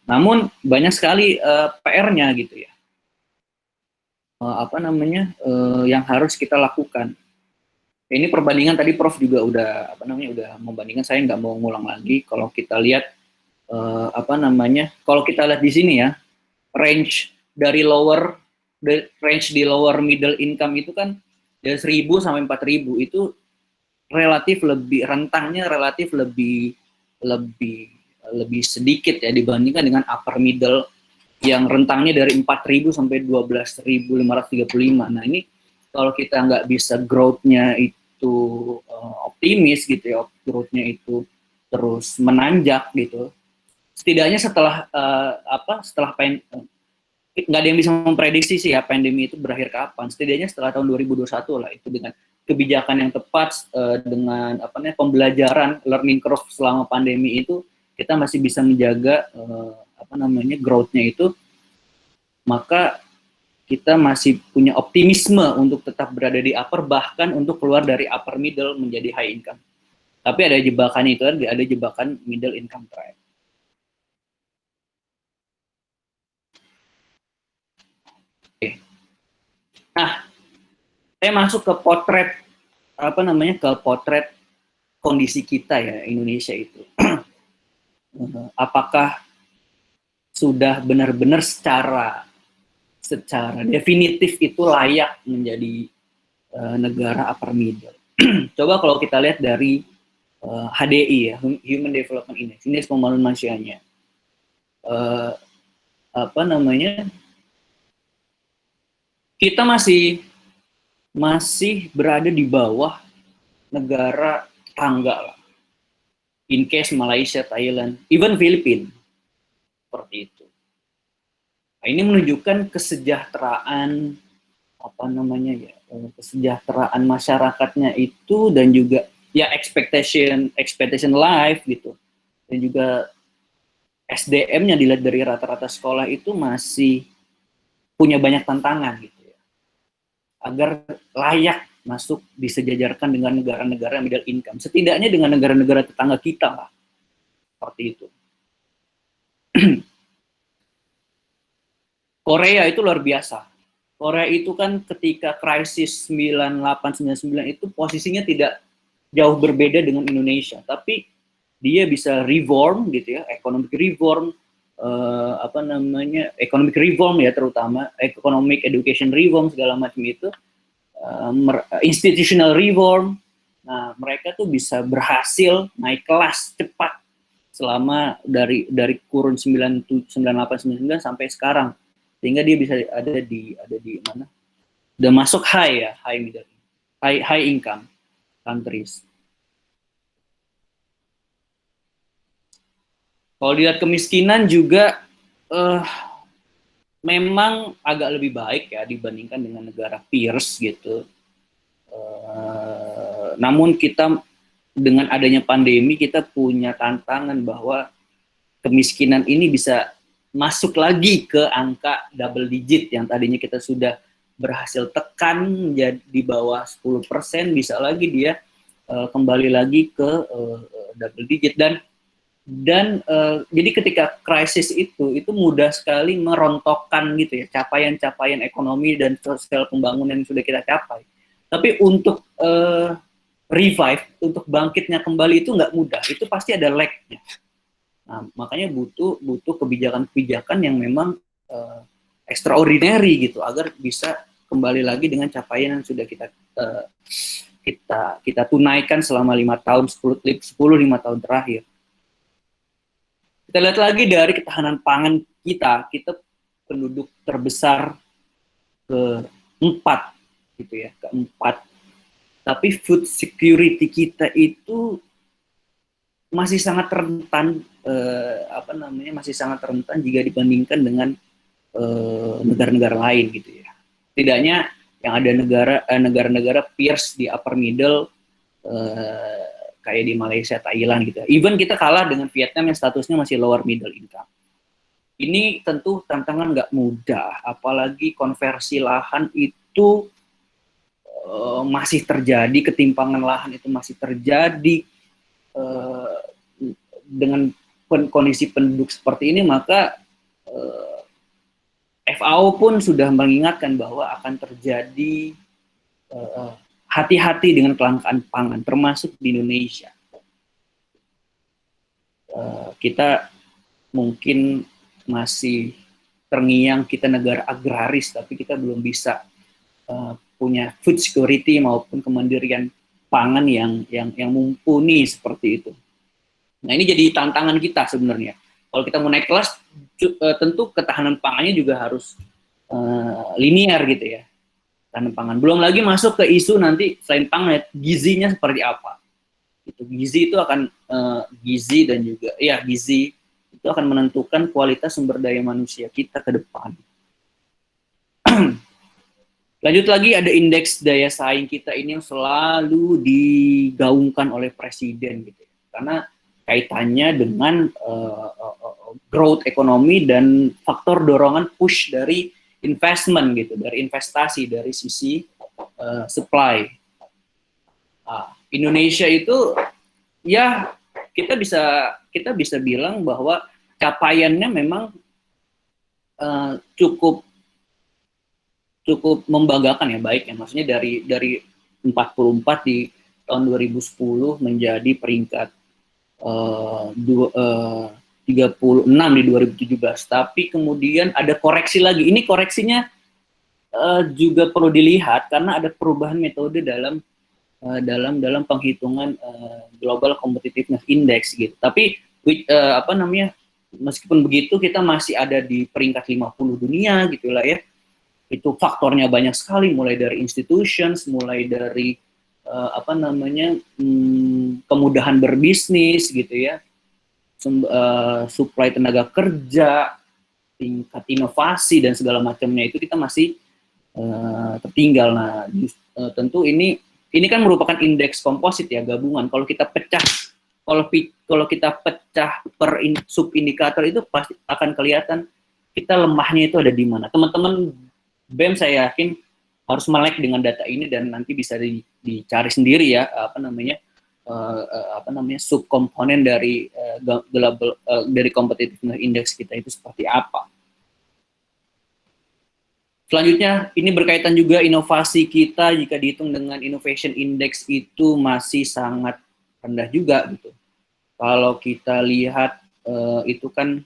Namun banyak sekali PR-nya gitu ya, yang harus kita lakukan. Ini perbandingan tadi Prof juga udah membandingkan, saya nggak mau ngulang lagi. Kalau kita lihat kalau kita lihat di sini ya, range di lower middle income itu kan dari 1.000 sampai 4.000 itu relatif lebih rentangnya lebih sedikit ya dibandingkan dengan upper middle yang rentangnya dari 4.000 sampai 12.535. Nah, ini kalau kita nggak bisa growth-nya itu optimis gitu ya, growth-nya itu terus menanjak gitu, setidaknya setelah nggak ada yang bisa memprediksi sih ya pandemi itu berakhir kapan. Setidaknya setelah tahun 2021 lah, itu dengan kebijakan yang tepat, dengan pembelajaran learning curve selama pandemi itu, kita masih bisa menjaga growth-nya itu, maka kita masih punya optimisme untuk tetap berada di upper, bahkan untuk keluar dari upper middle menjadi high income. Tapi ada jebakannya itu, ada jebakan middle income trap. Nah, saya masuk ke potret ke potret kondisi kita ya Indonesia itu. Apakah sudah benar-benar secara definitif itu layak menjadi negara upper middle? Coba kalau kita lihat dari HDI ya, Human Development Index, indeks pembangunan manusianya. Kita masih berada di bawah negara tetangga lah. In case Malaysia, Thailand, even Filipina. seperti itu. Nah, ini menunjukkan kesejahteraan kesejahteraan masyarakatnya itu, dan juga ya expectation life gitu, dan juga SDM-nya dilihat dari rata-rata sekolah itu masih punya banyak tantangan gitu ya, agar layak masuk disejajarkan dengan negara-negara middle income, setidaknya dengan negara-negara tetangga kita lah, seperti itu. Korea itu luar biasa. Korea itu kan ketika krisis 98-99 itu posisinya tidak jauh berbeda dengan Indonesia, tapi dia bisa reform gitu ya, economic reform, economic reform ya, terutama economic education reform segala macam itu, institutional reform. Nah, mereka tuh bisa berhasil naik kelas cepat selama dari kurun 98-99 sampai sekarang, sehingga dia bisa ada di mana? Udah masuk high income countries. Kalau dilihat kemiskinan juga memang agak lebih baik ya dibandingkan dengan negara peers gitu. Namun kita dengan adanya pandemi kita punya tantangan bahwa kemiskinan ini bisa masuk lagi ke angka double digit yang tadinya kita sudah berhasil tekan jadi di bawah 10%, bisa lagi dia kembali lagi ke double digit, dan jadi ketika krisis itu mudah sekali merontokkan gitu ya capaian-capaian ekonomi dan sosial pembangunan yang sudah kita capai. Tapi untuk revive, untuk bangkitnya kembali itu nggak mudah, itu pasti ada lag-nya. Nah, makanya butuh kebijakan-kebijakan yang memang extraordinary gitu, agar bisa kembali lagi dengan capaian yang sudah kita tunaikan selama 5 tahun, 10 tahun terakhir. Kita lihat lagi dari ketahanan pangan kita penduduk terbesar keempat gitu ya, keempat. Tapi food security kita itu masih sangat rentan, masih sangat rentan jika dibandingkan dengan negara-negara lain gitu ya. Setidaknya yang ada negara-negara peers di upper middle, kayak di Malaysia, Thailand gitu. Even kita kalah dengan Vietnam yang statusnya masih lower middle income. Ini tentu tantangan nggak mudah, apalagi konversi lahan itu masih terjadi, ketimpangan lahan itu masih terjadi. Dengan kondisi penduduk seperti ini, maka FAO pun sudah mengingatkan bahwa akan terjadi hati-hati dengan kelangkaan pangan, termasuk di Indonesia. Kita mungkin masih terngiang kita negara agraris, tapi kita belum bisa punya food security maupun kemandirian pangan yang mumpuni seperti itu. Nah, ini jadi tantangan kita sebenarnya. Kalau kita mau naik kelas, tentu ketahanan pangannya juga harus linear gitu ya. Pangan. Belum lagi masuk ke isu nanti selain pangan, gizinya seperti apa. Gizi itu akan gizi itu akan menentukan kualitas sumber daya manusia kita ke depan. Lanjut lagi, ada indeks daya saing kita ini yang selalu digaungkan oleh presiden gitu. Karena kaitannya dengan growth ekonomi dan faktor dorongan push dari investment gitu, dari investasi, dari sisi supply. Indonesia itu ya kita bisa bilang bahwa capaiannya memang cukup membanggakan ya, baik ya, maksudnya dari 44 di tahun 2010 menjadi peringkat 36 di 2017, tapi kemudian ada koreksi lagi. Ini koreksinya juga perlu dilihat karena ada perubahan metode dalam penghitungan Global Competitiveness Index gitu. Tapi meskipun begitu kita masih ada di peringkat 50 dunia gitulah ya. Itu faktornya banyak sekali, mulai dari institutions, mulai dari kemudahan berbisnis gitu ya. supply tenaga kerja, tingkat inovasi dan segala macamnya itu kita masih tertinggal. Nah, tentu ini kan merupakan indeks komposit ya, gabungan. Kalau kita pecah per subindikator itu pasti akan kelihatan kita lemahnya itu ada di mana. Teman-teman BEM saya yakin harus melek dengan data ini dan nanti bisa dicari sendiri ya subkomponen dari dari competitiveness index kita itu seperti apa. Selanjutnya ini berkaitan juga inovasi kita jika dihitung dengan innovation index itu masih sangat rendah juga gitu. Kalau kita lihat itu kan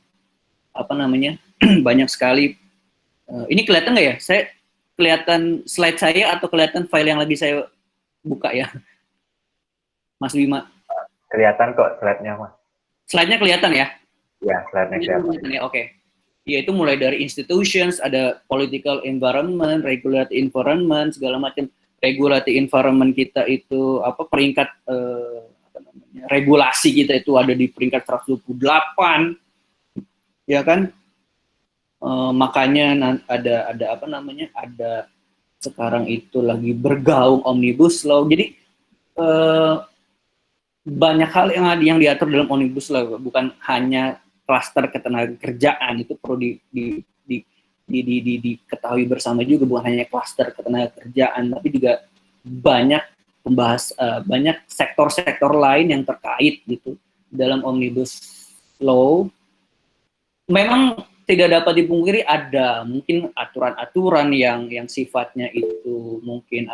banyak sekali. Ini kelihatan nggak ya? Saya kelihatan slide saya atau kelihatan file yang lagi saya buka ya? Mas Bima. Kelihatan kok slide-nya, Mas. Slide-nya kelihatan ya? Ya, slide-nya kelihatan. Ya, oke. Ya, itu mulai dari institutions, ada political environment, regulatory environment, segala macam. Regulatory environment kita itu peringkat regulasi kita itu ada di peringkat 128. Ya kan? Makanya ada sekarang itu lagi bergaung omnibus law. Jadi banyak hal yang diatur dalam omnibus law, bukan hanya klaster ketenagakerjaan, itu perlu diketahui bersama juga, bukan hanya klaster ketenagakerjaan, tapi juga banyak banyak sektor-sektor lain yang terkait gitu dalam omnibus law. Memang tidak dapat dipungkiri ada mungkin aturan-aturan yang sifatnya itu mungkin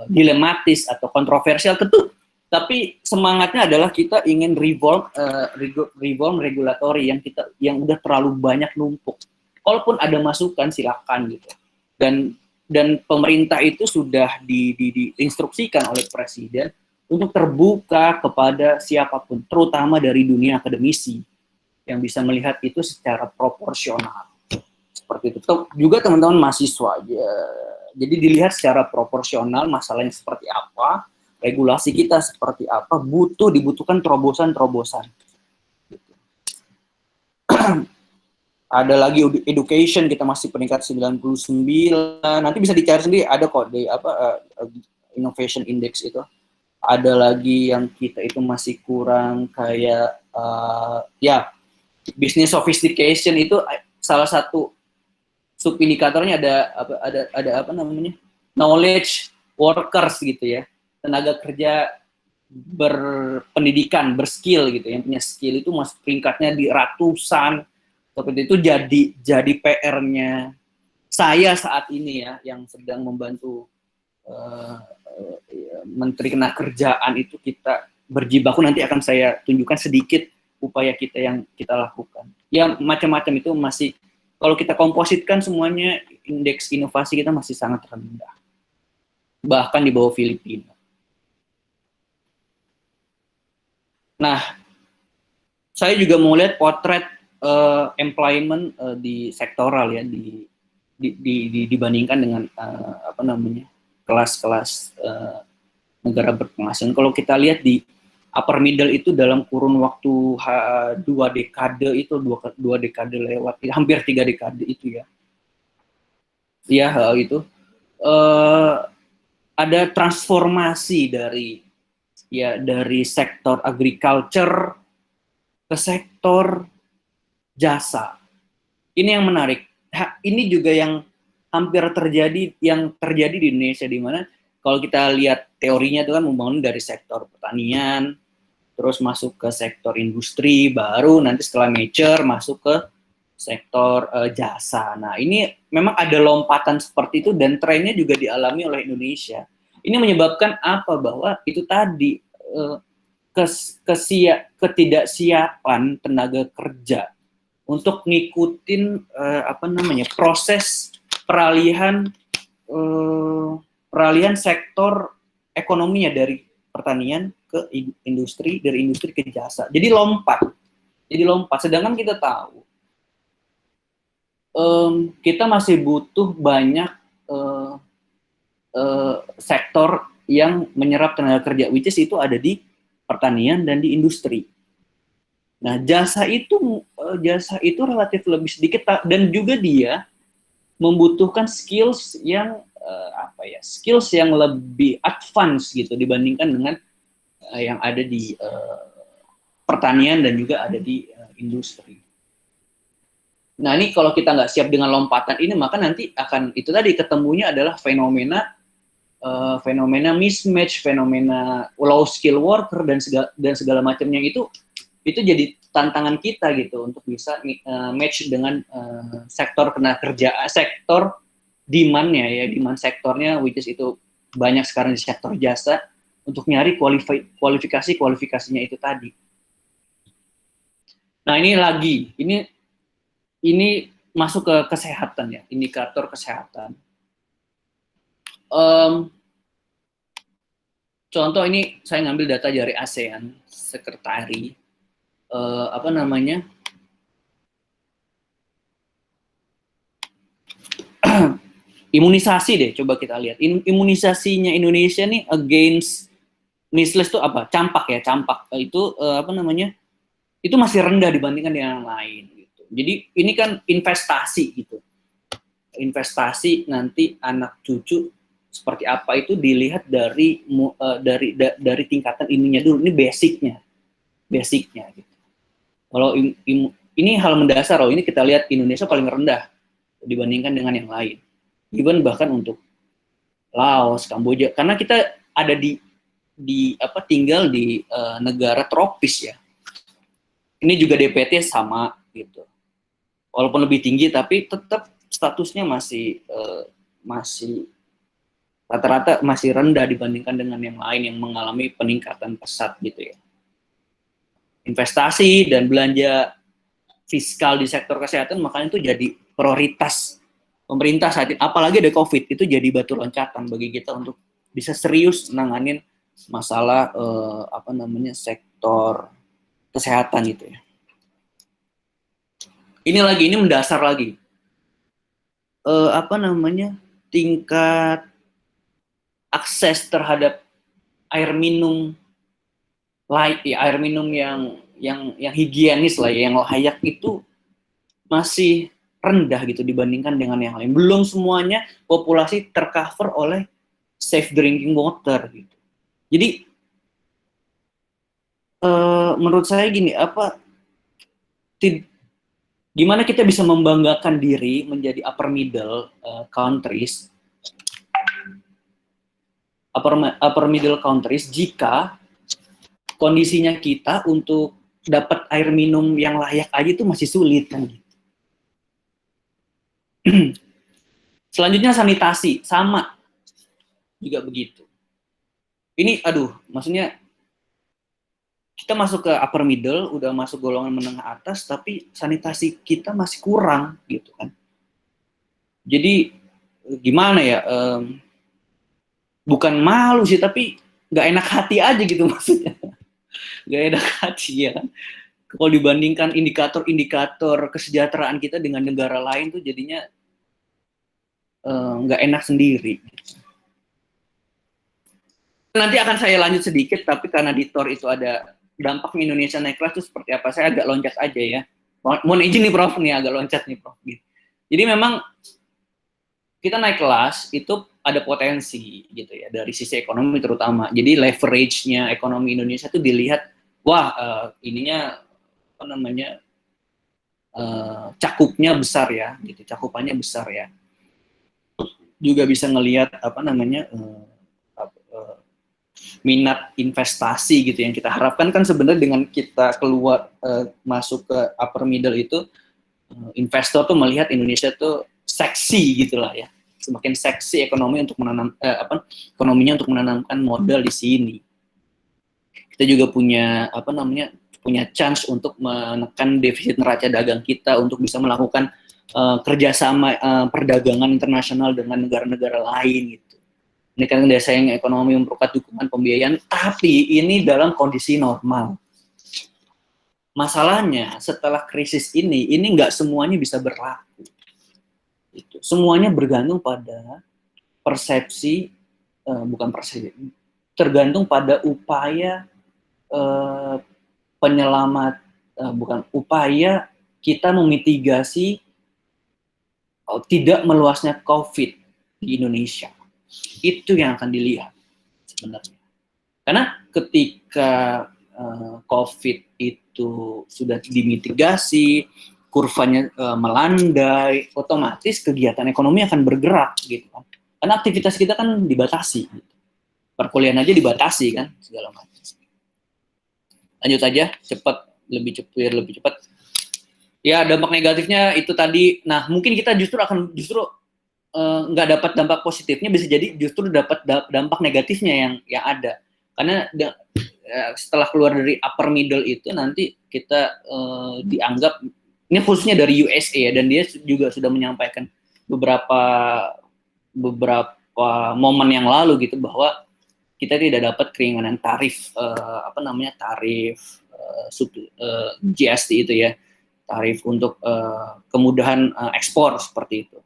dilematis atau kontroversial tentu, tapi semangatnya adalah kita ingin reform regulatory yang udah terlalu banyak numpuk. Kalaupun ada masukan silakan gitu. Dan pemerintah itu sudah diinstruksikan oleh presiden untuk terbuka kepada siapapun, terutama dari dunia akademisi yang bisa melihat itu secara proporsional. Seperti itu. Juga teman-teman mahasiswa aja. Jadi dilihat secara proporsional masalahnya seperti apa, regulasi kita seperti apa, dibutuhkan terobosan-terobosan. Ada lagi education, kita masih peringkat 99. Nanti bisa dicari sendiri, ada kok di innovation index itu. Ada lagi yang kita itu masih kurang kayak business sophistication itu salah satu subindikatornya ada knowledge workers gitu ya, tenaga kerja berpendidikan, berskill gitu, yang punya skill itu masih peringkatnya di ratusan. Seperti itu jadi PR-nya saya saat ini ya, yang sedang membantu Menteri Ketenagakerjaan itu, kita berjibaku. Nanti akan saya tunjukkan sedikit upaya kita yang kita lakukan. Ya macam-macam itu masih, kalau kita kompositkan semuanya, indeks inovasi kita masih sangat rendah. Bahkan di bawah Filipina. Nah, saya juga mau lihat potret employment di sektoral ya, dibandingkan dengan kelas-kelas negara berpenghasilan. Kalau kita lihat di upper middle itu dalam kurun waktu 2 dekade itu, dua dekade lewat, hampir 3 dekade itu ya. Ya, itu ada transformasi dari sektor agriculture ke sektor jasa. Ini yang menarik. Ini juga yang hampir terjadi di Indonesia, di mana kalau kita lihat teorinya itu kan membangun dari sektor pertanian, terus masuk ke sektor industri, baru nanti setelah mature masuk ke sektor jasa. Nah, ini memang ada lompatan seperti itu dan trennya juga dialami oleh Indonesia. Ini menyebabkan apa? Bahwa itu tadi ketidaksiapan tenaga kerja untuk ngikutin proses peralihan sektor ekonominya dari pertanian ke industri, dari industri ke jasa. Jadi lompat. Sedangkan kita tahu kita masih butuh banyak sektor yang menyerap tenaga kerja, which is itu ada di pertanian dan di industri. Nah, jasa itu relatif lebih sedikit, dan juga dia membutuhkan skills yang skills yang lebih advance gitu dibandingkan dengan yang ada di pertanian dan juga ada di industri. Nah, ini kalau kita nggak siap dengan lompatan ini, maka nanti akan itu tadi ketemunya adalah fenomena mismatch, fenomena low skill worker dan segala macamnya itu jadi tantangan kita gitu untuk bisa match dengan sektor sektor demand-nya ya, demand sektornya, which is itu banyak sekarang di sektor jasa, untuk nyari kualifikasinya itu tadi. Nah, ini masuk ke kesehatan ya, indikator kesehatan. Contoh ini saya ngambil data dari ASEAN Sekretari, imunisasi deh, coba kita lihat. Imunisasinya Indonesia nih against measles itu apa? Campak. Itu itu masih rendah dibandingkan dengan yang lain gitu. Jadi ini kan investasi gitu. Investasi nanti anak cucu seperti apa itu dilihat dari tingkatan ininya dulu. Ini basicnya gitu. Kalau ini hal mendasar loh, ini kita lihat Indonesia paling rendah dibandingkan dengan yang lain. Even bahkan untuk Laos, Kamboja, karena kita ada tinggal di negara tropis ya. Ini juga DPT sama gitu. Walaupun lebih tinggi tapi tetap statusnya masih rata-rata masih rendah dibandingkan dengan yang lain yang mengalami peningkatan pesat gitu ya. Investasi dan belanja fiskal di sektor kesehatan makanya itu jadi prioritas pemerintah saat ini, apalagi ada COVID, itu jadi batu loncatan bagi kita untuk bisa serius nanganin masalah sektor kesehatan gitu ya. Ini mendasar lagi. Tingkat akses terhadap air minum air minum yang higienis lah ya, yang layak itu masih rendah gitu dibandingkan dengan yang lain. Belum semuanya populasi tercover oleh safe drinking water gitu. Jadi menurut saya gini, gimana kita bisa membanggakan diri menjadi upper middle countries jika kondisinya kita untuk dapat air minum yang layak aja itu masih sulit kan gitu. Selanjutnya sanitasi, sama juga begitu. Ini maksudnya kita masuk ke upper middle, udah masuk golongan menengah atas, tapi sanitasi kita masih kurang gitu kan. Jadi gimana ya, bukan malu sih, tapi nggak enak hati aja gitu maksudnya. Nggak enak hati ya kan. Kalau dibandingkan indikator kesejahteraan kita dengan negara lain tuh jadinya nggak enak sendiri. Nanti akan saya lanjut sedikit, tapi karena di TOR itu ada dampaknya Indonesia naik kelas itu seperti apa, saya agak loncat aja ya. Mohon izin nih Prof, nih agak loncat nih Prof. Jadi memang kita naik kelas itu ada potensi gitu ya, dari sisi ekonomi terutama. Jadi leverage-nya ekonomi Indonesia itu dilihat, cakupnya besar ya, gitu, cakupannya besar ya. Juga bisa ngelihat minat investasi gitu yang kita harapkan kan sebenarnya dengan kita keluar masuk ke upper middle itu investor tuh melihat Indonesia tuh seksi gitulah ya, semakin seksi ekonomi untuk ekonominya untuk menanamkan modal di sini. Kita juga punya punya chance untuk menekan defisit neraca dagang kita untuk bisa melakukan kerjasama perdagangan internasional dengan negara-negara lain gitu. Ini kan daya saing ekonomi memperkuat dukungan pembiayaan, tapi ini dalam kondisi normal. Masalahnya setelah krisis ini nggak semuanya bisa berlaku. Gitu. Semuanya bergantung pada tergantung pada upaya eh, penyelamat bukan upaya kita memitigasi tidak meluasnya COVID di Indonesia. Itu yang akan dilihat sebenarnya. Karena ketika COVID itu sudah dimitigasi, kurvanya melandai, otomatis kegiatan ekonomi akan bergerak gitu kan. Karena aktivitas kita kan dibatasi. Gitu. Perkuliahan aja dibatasi kan, segala macam. Lanjut aja, lebih cepat. Ya, dampak negatifnya itu tadi. Nah, mungkin kita justru nggak dapat dampak positifnya, bisa jadi justru dapat dampak negatifnya yang ada. Karena setelah keluar dari upper middle itu nanti kita dianggap, ini khususnya dari USA ya, dan dia juga sudah menyampaikan beberapa momen yang lalu gitu bahwa kita tidak dapat keringanan tarif GST itu ya, tarif untuk kemudahan ekspor seperti itu.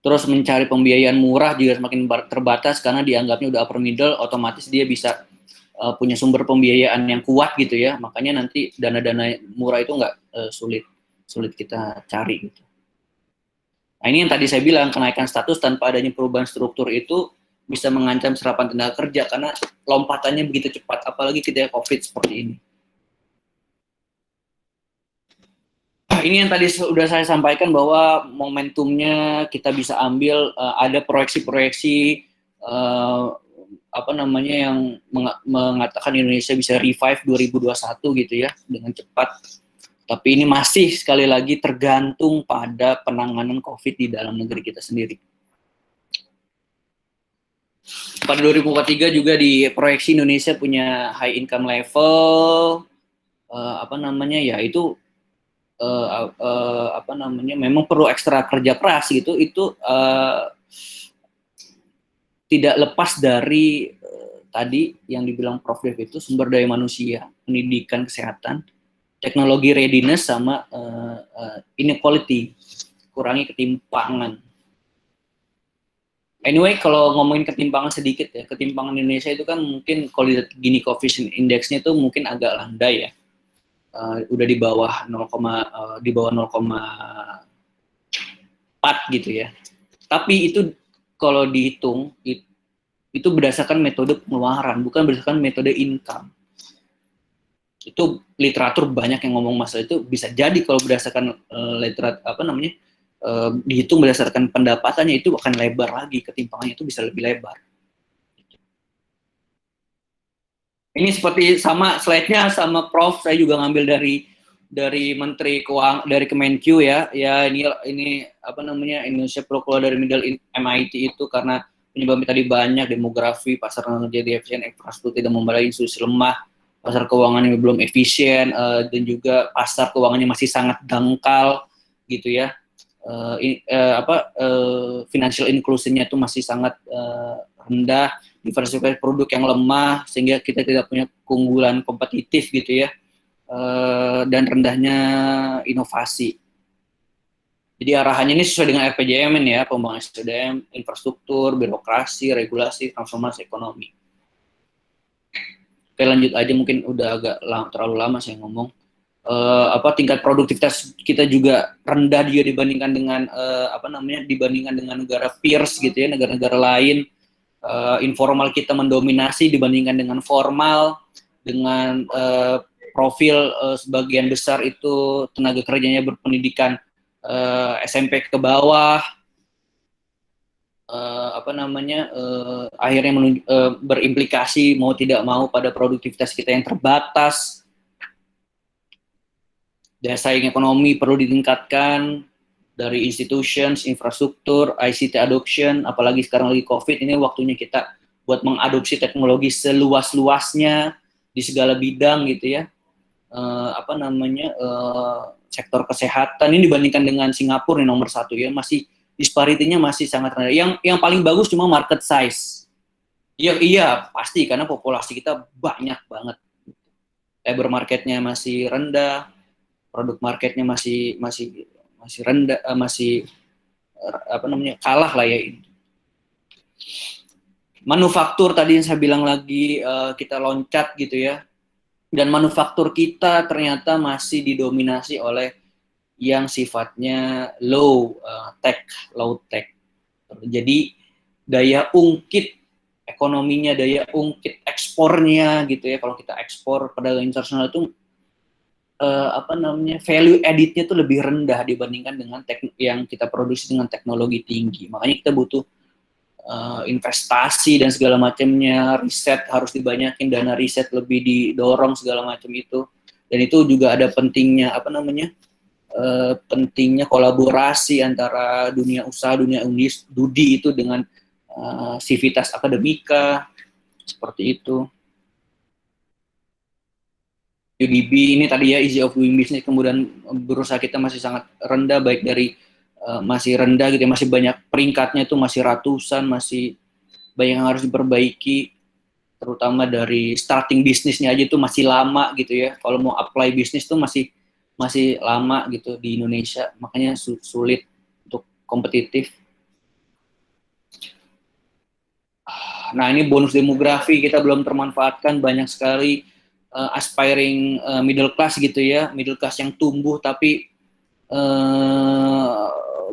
Terus mencari pembiayaan murah juga semakin terbatas karena dianggapnya udah upper middle, otomatis dia bisa punya sumber pembiayaan yang kuat gitu ya. Makanya nanti dana-dana murah itu nggak sulit kita cari gitu. Nah, ini yang tadi saya bilang, kenaikan status tanpa adanya perubahan struktur itu bisa mengancam serapan tenaga kerja karena lompatannya begitu cepat, apalagi ketika COVID seperti ini. Ini yang tadi sudah saya sampaikan bahwa momentumnya kita bisa ambil, ada proyeksi-proyeksi yang mengatakan Indonesia bisa revive 2021 gitu ya dengan cepat. Tapi ini masih sekali lagi tergantung pada penanganan COVID di dalam negeri kita sendiri. Pada 2043 juga di proyeksi Indonesia punya high income level, yaitu memang perlu ekstra kerja keras gitu. Itu tidak lepas dari tadi yang dibilang Prof. Dev itu sumber daya manusia, pendidikan, kesehatan, teknologi readiness, sama inequality, kurangi ketimpangan. Anyway, kalau ngomongin ketimpangan sedikit ya, ketimpangan Indonesia itu kan mungkin kalau lihat Gini Coefficient Index-nya itu mungkin agak landai ya, udah di bawah 0,4 gitu ya. Tapi itu kalau dihitung itu berdasarkan metode pengeluaran, bukan berdasarkan metode income. Itu literatur banyak yang ngomong masalah itu. Bisa jadi kalau berdasarkan dihitung berdasarkan pendapatannya, itu akan lebar lagi, ketimpangannya itu bisa lebih lebar. Ini seperti sama slide-nya sama Prof, saya juga ngambil dari Menteri Keuangan, dari Kemenq ya. Ya ini Indonesia perlu keluar dari middle MIT itu karena penyebabnya tadi banyak, demografi, pasar kerja efisien, infrastruktur tidak memadai, institusi lemah, pasar keuangannya belum efisien, dan juga pasar keuangannya masih sangat dangkal gitu ya. Financial inclusion-nya itu masih sangat rendah, diversifikasi produk yang lemah sehingga kita tidak punya keunggulan kompetitif gitu ya, dan rendahnya inovasi. Jadi arahannya ini sesuai dengan RPJMN ya, pembangunan SDM, infrastruktur, birokrasi, regulasi, transformasi ekonomi. Oke, lanjut aja, mungkin udah agak terlalu lama saya ngomong. Tingkat produktivitas kita juga rendah juga dibandingkan dengan negara peers gitu ya, negara-negara lain. Informal kita mendominasi dibandingkan dengan formal, dengan profil sebagian besar itu tenaga kerjanya berpendidikan SMP ke bawah, akhirnya berimplikasi mau tidak mau pada produktivitas kita yang terbatas. Daya saing ekonomi perlu ditingkatkan dari institutions, infrastruktur, ICT adoption, apalagi sekarang lagi COVID, ini waktunya kita buat mengadopsi teknologi seluas-luasnya di segala bidang gitu ya. Sektor kesehatan ini dibandingkan dengan Singapura ini nomor 1 ya, masih disparity-nya masih sangat rendah. Yang paling bagus cuma market size. Iya pasti karena populasi kita banyak banget. Labor market-nya masih rendah, produk marketnya masih rendah, kalah lah ya ini. manufaktur tadi yang saya bilang lagi kita loncat gitu ya, dan manufaktur kita ternyata masih didominasi oleh yang sifatnya low tech. Jadi daya ungkit ekonominya, daya ungkit ekspornya gitu ya, kalau kita ekspor perdagangan internasional itu value added-nya itu lebih rendah dibandingkan dengan yang kita produksi dengan teknologi tinggi. Makanya kita butuh investasi dan segala macamnya, riset harus dibanyakin, dana riset lebih didorong segala macam itu. Dan itu juga ada pentingnya pentingnya kolaborasi antara dunia usaha, dunia studi itu dengan Civitas Akademika seperti itu. UDB ini tadi ya, easy of doing business, kemudian berusaha kita masih sangat rendah, baik dari masih rendah gitu ya, masih banyak peringkatnya itu masih ratusan, masih banyak yang harus diperbaiki, terutama dari starting bisnisnya aja itu masih lama gitu ya, kalau mau apply bisnis tuh masih lama gitu di Indonesia, makanya sulit untuk kompetitif. Nah ini bonus demografi kita belum termanfaatkan, banyak sekali aspiring middle class gitu ya, middle class yang tumbuh tapi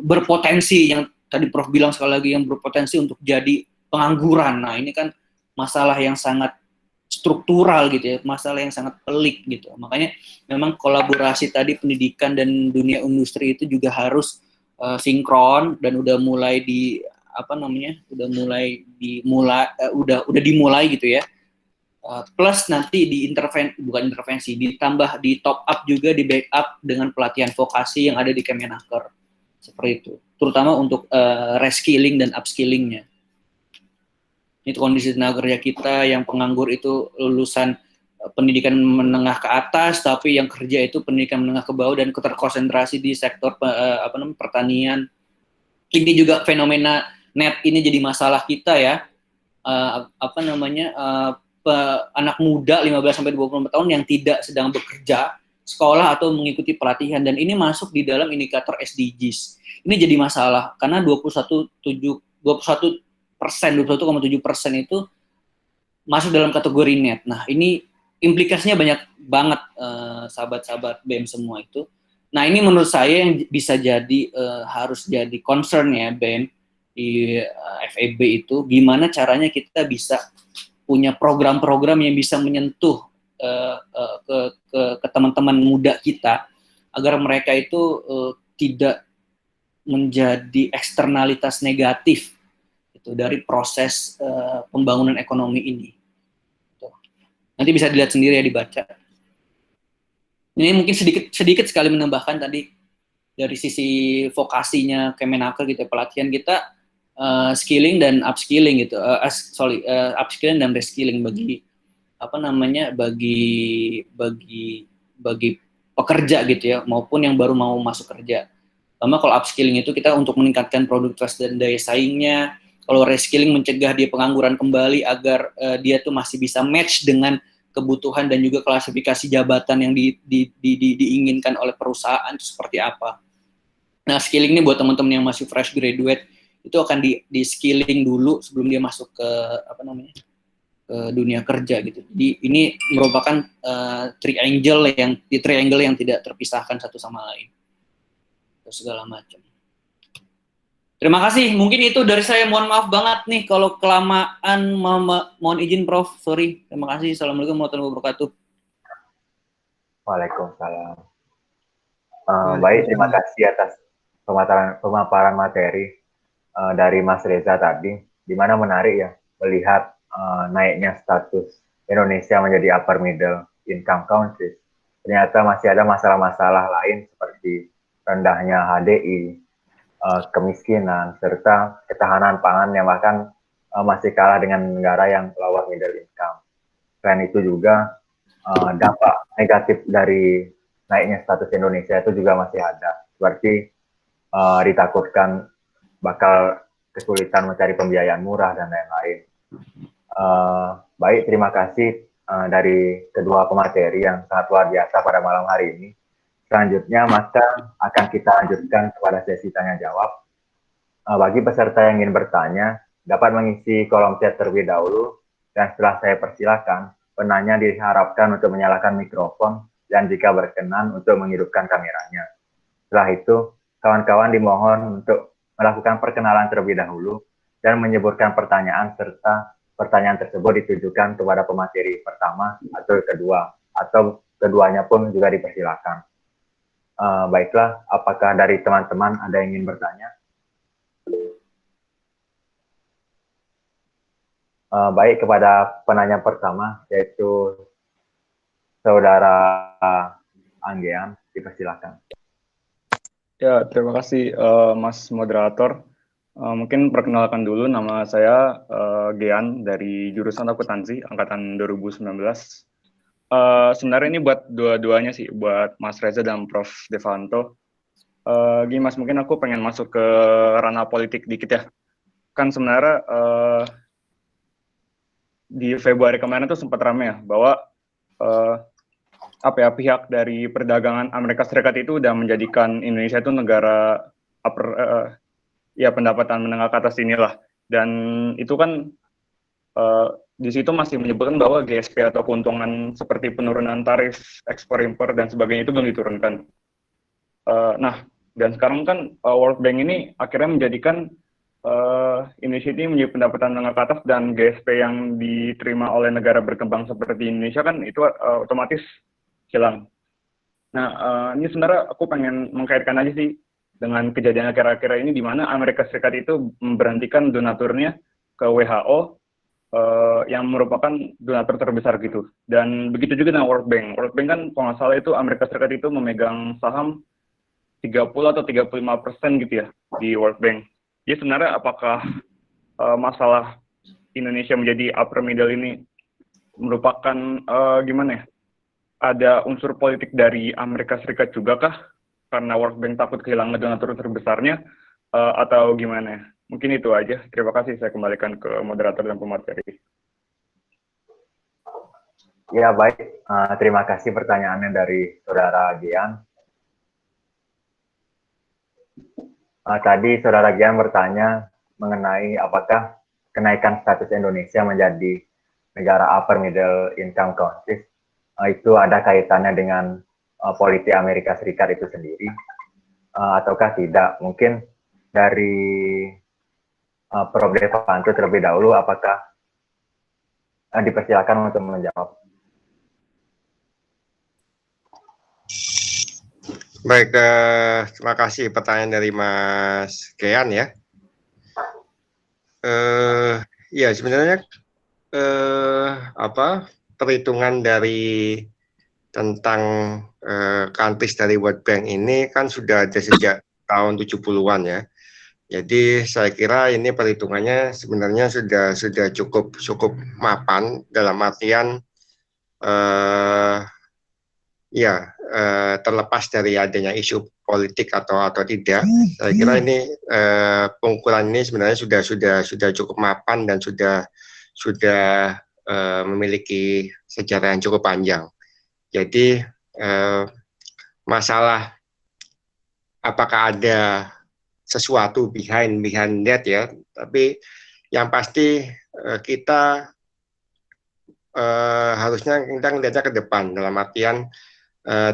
berpotensi, yang tadi Prof bilang sekali lagi, yang berpotensi untuk jadi pengangguran. Nah ini kan masalah yang sangat struktural gitu ya, masalah yang sangat pelik gitu. Makanya memang kolaborasi tadi pendidikan dan dunia industri itu juga harus sinkron, dan udah mulai dimulai gitu ya. Plus nanti ditambah di top up juga, di backup dengan pelatihan vokasi yang ada di Kemenaker seperti itu, terutama untuk reskilling dan upskillingnya. Itu kondisi tenaga kerja kita yang penganggur itu lulusan pendidikan menengah ke atas, tapi yang kerja itu pendidikan menengah ke bawah dan terkonsentrasi di sektor pertanian. Ini juga fenomena net ini jadi masalah kita ya. Anak muda 15-24 tahun yang tidak sedang bekerja, sekolah atau mengikuti pelatihan, dan ini masuk di dalam indikator SDGs. Ini jadi masalah karena 21,7% itu masuk dalam kategori net. Nah ini implikasinya banyak banget, sahabat-sahabat BEM semua itu. Nah ini menurut saya yang bisa jadi harus jadi concern ya BEM di FEB itu, gimana caranya kita bisa punya program-program yang bisa menyentuh ke teman-teman muda kita, agar mereka itu tidak menjadi eksternalitas negatif itu dari proses pembangunan ekonomi ini. Nanti bisa dilihat sendiri ya, dibaca. Ini mungkin sedikit sekali menambahkan tadi dari sisi vokasinya Kemenaker gitu, pelatihan kita skilling dan upskilling gitu, upskilling dan reskilling bagi bagi pekerja gitu ya, maupun yang baru mau masuk kerja. Pertama kalau upskilling itu kita untuk meningkatkan produktivitas dan daya saingnya. Kalau reskilling mencegah dia pengangguran kembali agar dia tuh masih bisa match dengan kebutuhan dan juga klasifikasi jabatan yang diinginkan oleh perusahaan itu seperti apa. Nah, skilling ini buat teman-teman yang masih fresh graduate itu akan di skilling dulu sebelum dia masuk ke ke dunia kerja gitu. Jadi ini merupakan triangle yang tidak terpisahkan satu sama lain. Segala macam. Terima kasih. Mungkin itu dari saya. Mohon maaf banget nih kalau kelamaan. Mohon izin Prof. Sorry. Terima kasih. Assalamualaikum warahmatullahi wabarakatuh. Waalaikumsalam. Baik, terima kasih atas pemaparan materi dari Mas Reza tadi. Di mana menarik ya melihat naiknya status Indonesia menjadi upper middle income countries. Ternyata masih ada masalah-masalah lain seperti rendahnya HDI, kemiskinan, serta ketahanan pangan yang bahkan masih kalah dengan negara yang lower middle income. Selain itu juga dampak negatif dari naiknya status Indonesia itu juga masih ada, seperti ditakutkan bakal kesulitan mencari pembiayaan murah dan lain-lain. Baik, terima kasih dari kedua pemateri yang sangat luar biasa pada malam hari ini. Selanjutnya, maka akan kita lanjutkan kepada sesi tanya-jawab. Bagi peserta yang ingin bertanya, dapat mengisi kolom chat terlebih dahulu, dan setelah saya persilakan, penanya diharapkan untuk menyalakan mikrofon dan jika berkenan untuk menghidupkan kameranya. Setelah itu, kawan-kawan dimohon untuk melakukan perkenalan terlebih dahulu dan menyebutkan pertanyaan serta pertanyaan tersebut ditujukan kepada pemateri pertama atau kedua, atau keduanya pun juga dipersilakan. Baiklah, apakah dari teman-teman ada yang ingin bertanya? Baik, kepada penanya pertama, yaitu Saudara Anggean, dipersilakan. Ya, terima kasih Mas Moderator. Mungkin perkenalkan dulu, nama saya Gian dari jurusan akuntansi angkatan 2019. Sebenarnya ini buat dua-duanya sih, buat Mas Reza dan Prof. Devanto. Gini Mas, mungkin aku pengen masuk ke ranah politik dikit ya. Kan sebenarnya di Februari kemarin tuh sempat ramai ya, bahwa pihak dari perdagangan Amerika Serikat itu udah menjadikan Indonesia itu negara pendapatan menengah ke atas inilah, dan itu kan di situ masih menyebutkan bahwa GSP atau keuntungan seperti penurunan tarif ekspor impor dan sebagainya itu belum diturunkan. Nah, dan sekarang kan World Bank ini akhirnya menjadikan Indonesia ini menjadi pendapatan menengah ke atas, dan GSP yang diterima oleh negara berkembang seperti Indonesia kan itu otomatis hilang. Nah, ini sebenarnya aku pengen mengkaitkan aja sih dengan kejadian akhir-akhir ini di mana Amerika Serikat itu memberhentikan donaturnya ke WHO yang merupakan donatur terbesar gitu. Dan begitu juga dengan World Bank. World Bank kan kalau nggak salah itu Amerika Serikat itu memegang saham 30 atau 35% gitu ya di World Bank. Jadi sebenarnya apakah masalah Indonesia menjadi upper middle ini merupakan gimana ya? Ada unsur politik dari Amerika Serikat juga kah? Karena World Bank takut kehilangan donatur terbesarnya, atau gimana? Mungkin itu aja. Terima kasih, saya kembalikan ke moderator dan pemateri. Ya, baik. Terima kasih pertanyaannya dari Saudara Gian. Tadi Saudara Gian bertanya mengenai apakah kenaikan status Indonesia menjadi negara upper middle income countries itu ada kaitannya dengan politik Amerika Serikat itu sendiri, ataukah tidak? Mungkin dari Prof. Devanto terlebih dahulu, apakah dipersilakan untuk menjawab? Baik, terima kasih pertanyaan dari Mas Gian ya. Ya sebenarnya perhitungan dari tentang countries dari World Bank ini kan sudah ada sejak tahun 70-an ya. Jadi saya kira ini perhitungannya sebenarnya sudah cukup mapan, dalam artian terlepas dari adanya isu politik atau tidak, saya kira ini pengukuran ini sebenarnya sudah cukup mapan dan sudah memiliki sejarah yang cukup panjang. Jadi masalah apakah ada sesuatu behind that ya, tapi yang pasti kita harusnya kita melihatnya ke depan, dalam artian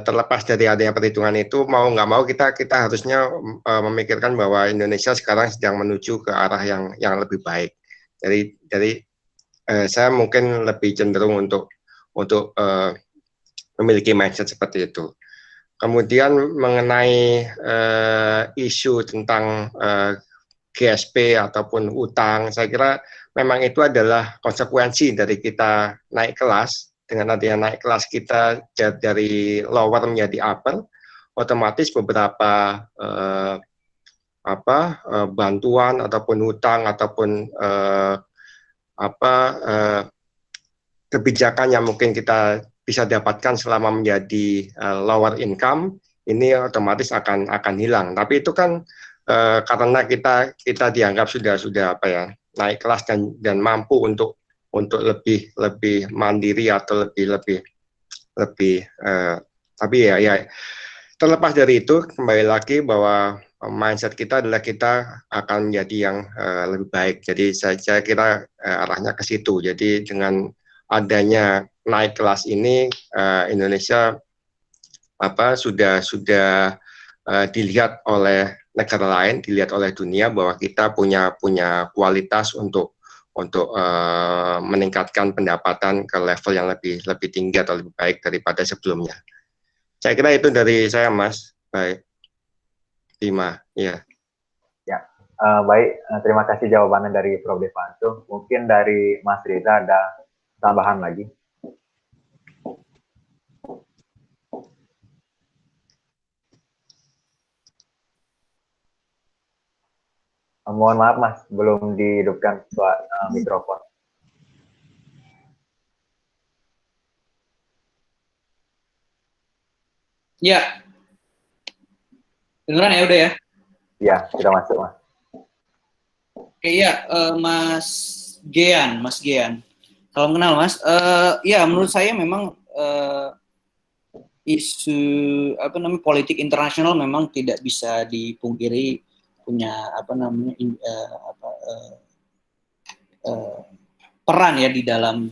terlepas dari adanya perhitungan itu, mau nggak mau kita harusnya memikirkan bahwa Indonesia sekarang sedang menuju ke arah yang lebih baik. Jadi saya mungkin lebih cenderung untuk memiliki mindset seperti itu. Kemudian mengenai isu tentang GSP ataupun utang, saya kira memang itu adalah konsekuensi dari kita naik kelas. Dengan adanya naik kelas kita dari lower menjadi upper, otomatis beberapa bantuan ataupun hutang ataupun kebijakan yang mungkin kita bisa dapatkan selama menjadi lower income ini otomatis akan hilang. Tapi itu kan karena kita dianggap sudah naik kelas dan mampu untuk lebih mandiri atau lebih tapi ya terlepas dari itu, kembali lagi bahwa mindset kita adalah kita akan menjadi yang lebih baik. Jadi saya kira arahnya ke situ. Jadi dengan adanya naik kelas ini, Indonesia sudah dilihat oleh negara lain, dilihat oleh dunia bahwa kita punya kualitas untuk meningkatkan pendapatan ke level yang lebih tinggi atau lebih baik daripada sebelumnya. Saya kira itu dari saya, Mas. Baik, Bima. Iya. Ya, baik. Terima kasih jawabannya dari Prof. Devanto. Mungkin dari Mas Riza ada tambahan lagi. Mohon maaf, Mas, belum dihidupkan mikrofon. Ya, dengeran ya udah ya? Ya, sudah masuk, Mas. Oke, ya, Mas Gian. Salam kenal, Mas. Ya, menurut saya memang isu politik internasional memang tidak bisa dipungkiri punya peran ya di dalam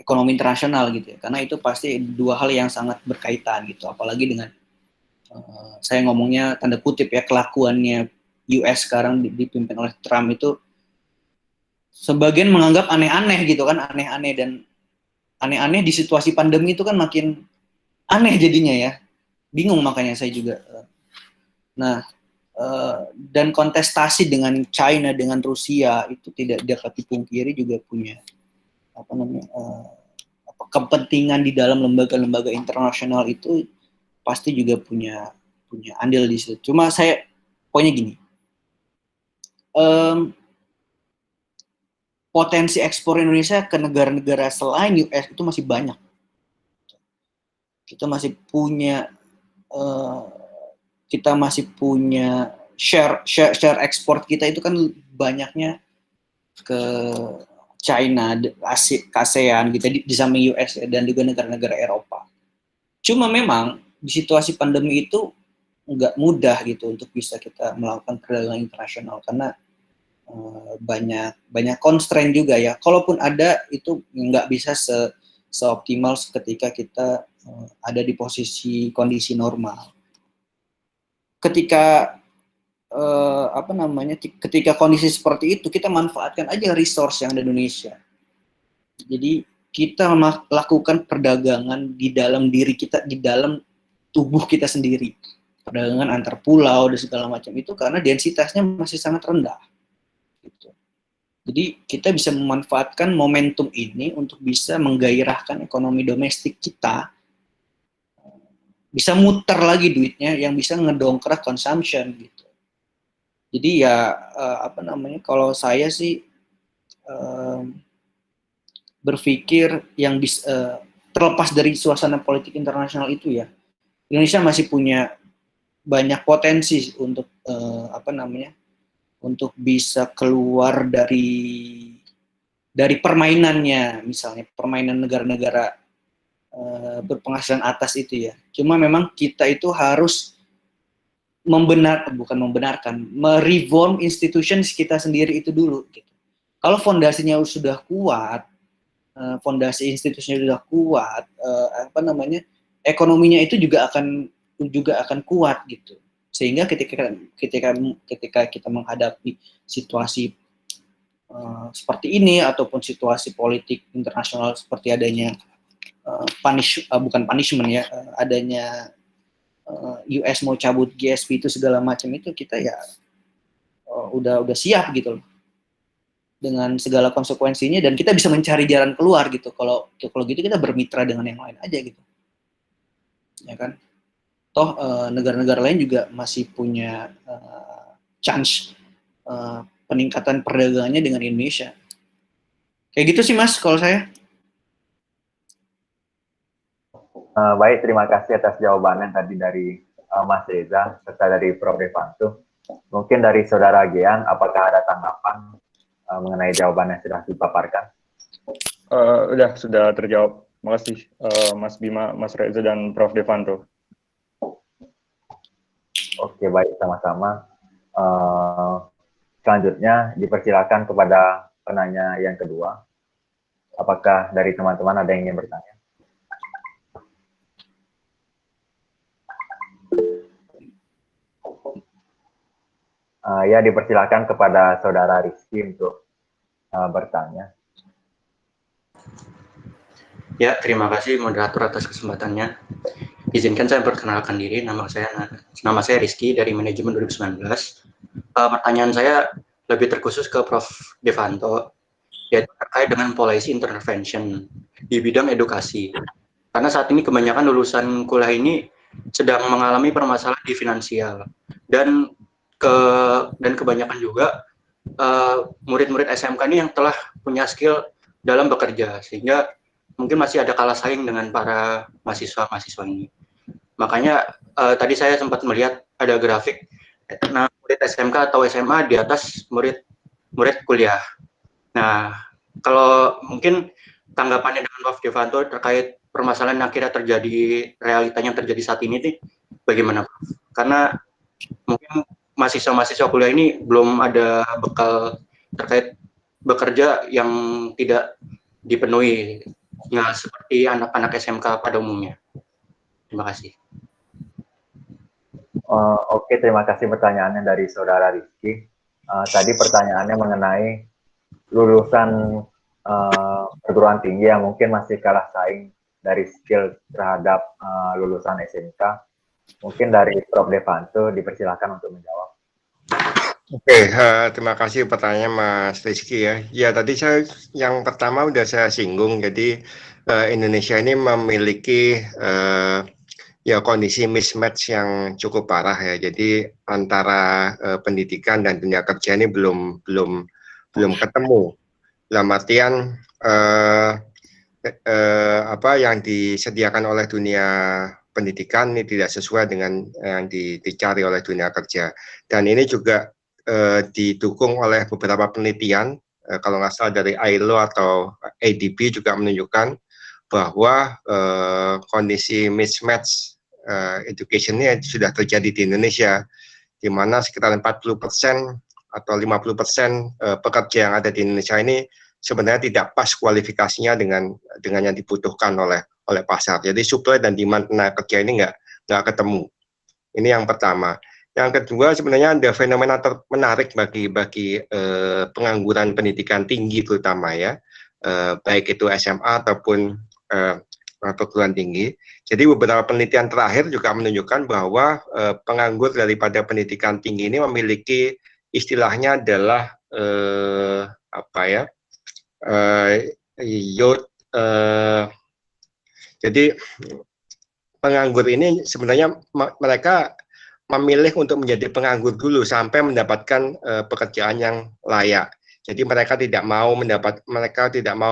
ekonomi internasional gitu ya, karena itu pasti dua hal yang sangat berkaitan gitu, apalagi dengan saya ngomongnya tanda kutip ya, kelakuannya US sekarang dipimpin oleh Trump itu sebagian menganggap aneh-aneh gitu kan, aneh-aneh di situasi pandemi itu kan makin aneh jadinya ya, bingung makanya saya juga. Nah, dan kontestasi dengan China, dengan Rusia itu tidak dapat dipungkiri juga punya kepentingan di dalam lembaga-lembaga internasional, itu pasti juga punya andil di situ. Cuma saya pokoknya gini, potensi ekspor Indonesia ke negara-negara selain US itu masih banyak. Kita masih punya share ekspor kita itu kan banyaknya ke China, ASEAN gitu, di samping US dan juga negara-negara Eropa. Cuma memang di situasi pandemi itu nggak mudah gitu untuk bisa kita melakukan perdagangan internasional karena banyak constraint juga ya. Kalaupun ada itu nggak bisa seoptimal ketika kita ada di posisi kondisi normal. Ketika ketika kondisi seperti itu, kita manfaatkan aja resource yang ada di Indonesia. Jadi kita melakukan perdagangan di dalam diri kita, di dalam tubuh kita sendiri. Perdagangan antar pulau dan segala macam itu karena densitasnya masih sangat rendah. Gitu. Jadi kita bisa memanfaatkan momentum ini untuk bisa menggairahkan ekonomi domestik kita, bisa muter lagi duitnya yang bisa ngedongkrak consumption gitu. Jadi ya kalau saya sih berpikir yang bisa terlepas dari suasana politik internasional itu ya, Indonesia masih punya banyak potensi untuk untuk bisa keluar dari permainannya, misalnya permainan negara-negara berpenghasilan atas itu ya. Cuma memang kita itu harus mereform institutions kita sendiri itu dulu gitu. Kalau fondasinya sudah kuat, fondasi institusinya sudah kuat, ekonominya itu juga akan kuat gitu. Sehingga ketika kita menghadapi situasi seperti ini ataupun situasi politik internasional seperti adanya adanya US mau cabut GSP itu segala macam itu, kita ya udah siap gitu loh dengan segala konsekuensinya, dan kita bisa mencari jalan keluar gitu. Kalau gitu kita bermitra dengan yang lain aja gitu, ya kan? Toh negara-negara lain juga masih punya chance peningkatan perdagangannya dengan Indonesia. Kayak gitu sih Mas kalau saya. Baik, terima kasih atas jawabannya tadi dari Mas Reza serta dari Prof. Devanto. Mungkin dari Saudara Gian, apakah ada tanggapan mengenai jawaban yang sudah dipaparkan? Sudah terjawab Makasih Mas Bima, Mas Reza, dan Prof. Devanto. Oke, baik, sama-sama. Selanjutnya dipersilakan kepada penanya yang kedua. Apakah dari teman-teman ada yang ingin bertanya? Ya, dipersilakan kepada Saudara Rizky untuk bertanya. Ya, terima kasih moderator atas kesempatannya. Izinkan saya perkenalkan diri, nama saya Rizky dari Manajemen 2019. Pertanyaan saya lebih terkhusus ke Prof. Devanto, yaitu terkait dengan policy intervention di bidang edukasi. Karena saat ini kebanyakan lulusan kuliah ini sedang mengalami permasalahan di finansial, dan kebanyakan juga murid-murid SMK ini yang telah punya skill dalam bekerja, sehingga mungkin masih ada kalah saing dengan para mahasiswa ini. Makanya tadi saya sempat melihat ada grafik, nah, murid SMK atau SMA di atas murid kuliah. Nah, kalau mungkin tanggapannya dengan Prof. Devanto terkait permasalahan yang akhirnya terjadi, realitanya yang terjadi saat ini, bagaimana, Prof? Karena mungkin mahasiswa kuliah ini belum ada bekal terkait bekerja yang tidak dipenuhi, nggak seperti anak-anak SMK pada umumnya. Terima kasih. Oke, terima kasih pertanyaannya dari Saudara Rizky. Tadi pertanyaannya mengenai lulusan perguruan tinggi yang mungkin masih kalah saing dari skill terhadap lulusan SMK. Mungkin dari Prof. Devanto dipersilakan untuk menjawab. Oke, terima kasih pertanyaannya Mas Rizky ya. Ya, tadi yang pertama udah saya singgung. Jadi Indonesia ini memiliki ya kondisi mismatch yang cukup parah ya. Jadi antara pendidikan dan dunia kerja ini belum ketemu. Dalam artian apa yang disediakan oleh dunia pendidikan ini tidak sesuai dengan yang dicari oleh dunia kerja. Dan ini juga didukung oleh beberapa penelitian, kalau nggak salah dari ILO atau ADB juga menunjukkan bahwa kondisi mismatch education ini sudah terjadi di Indonesia, di mana sekitar 40% atau 50% pekerja yang ada di Indonesia ini sebenarnya tidak pas kualifikasinya dengan yang dibutuhkan oleh pasar. Jadi supply dan demand tenaga kerja ini nggak ketemu. Ini yang pertama. Yang kedua, sebenarnya ada fenomena menarik bagi pengangguran pendidikan tinggi terutama ya, baik itu SMA ataupun perguruan tinggi. Jadi beberapa penelitian terakhir juga menunjukkan bahwa penganggur daripada pendidikan tinggi ini memiliki istilahnya adalah jadi penganggur ini sebenarnya mereka memilih untuk menjadi penganggur dulu sampai mendapatkan pekerjaan yang layak. Jadi mereka tidak mau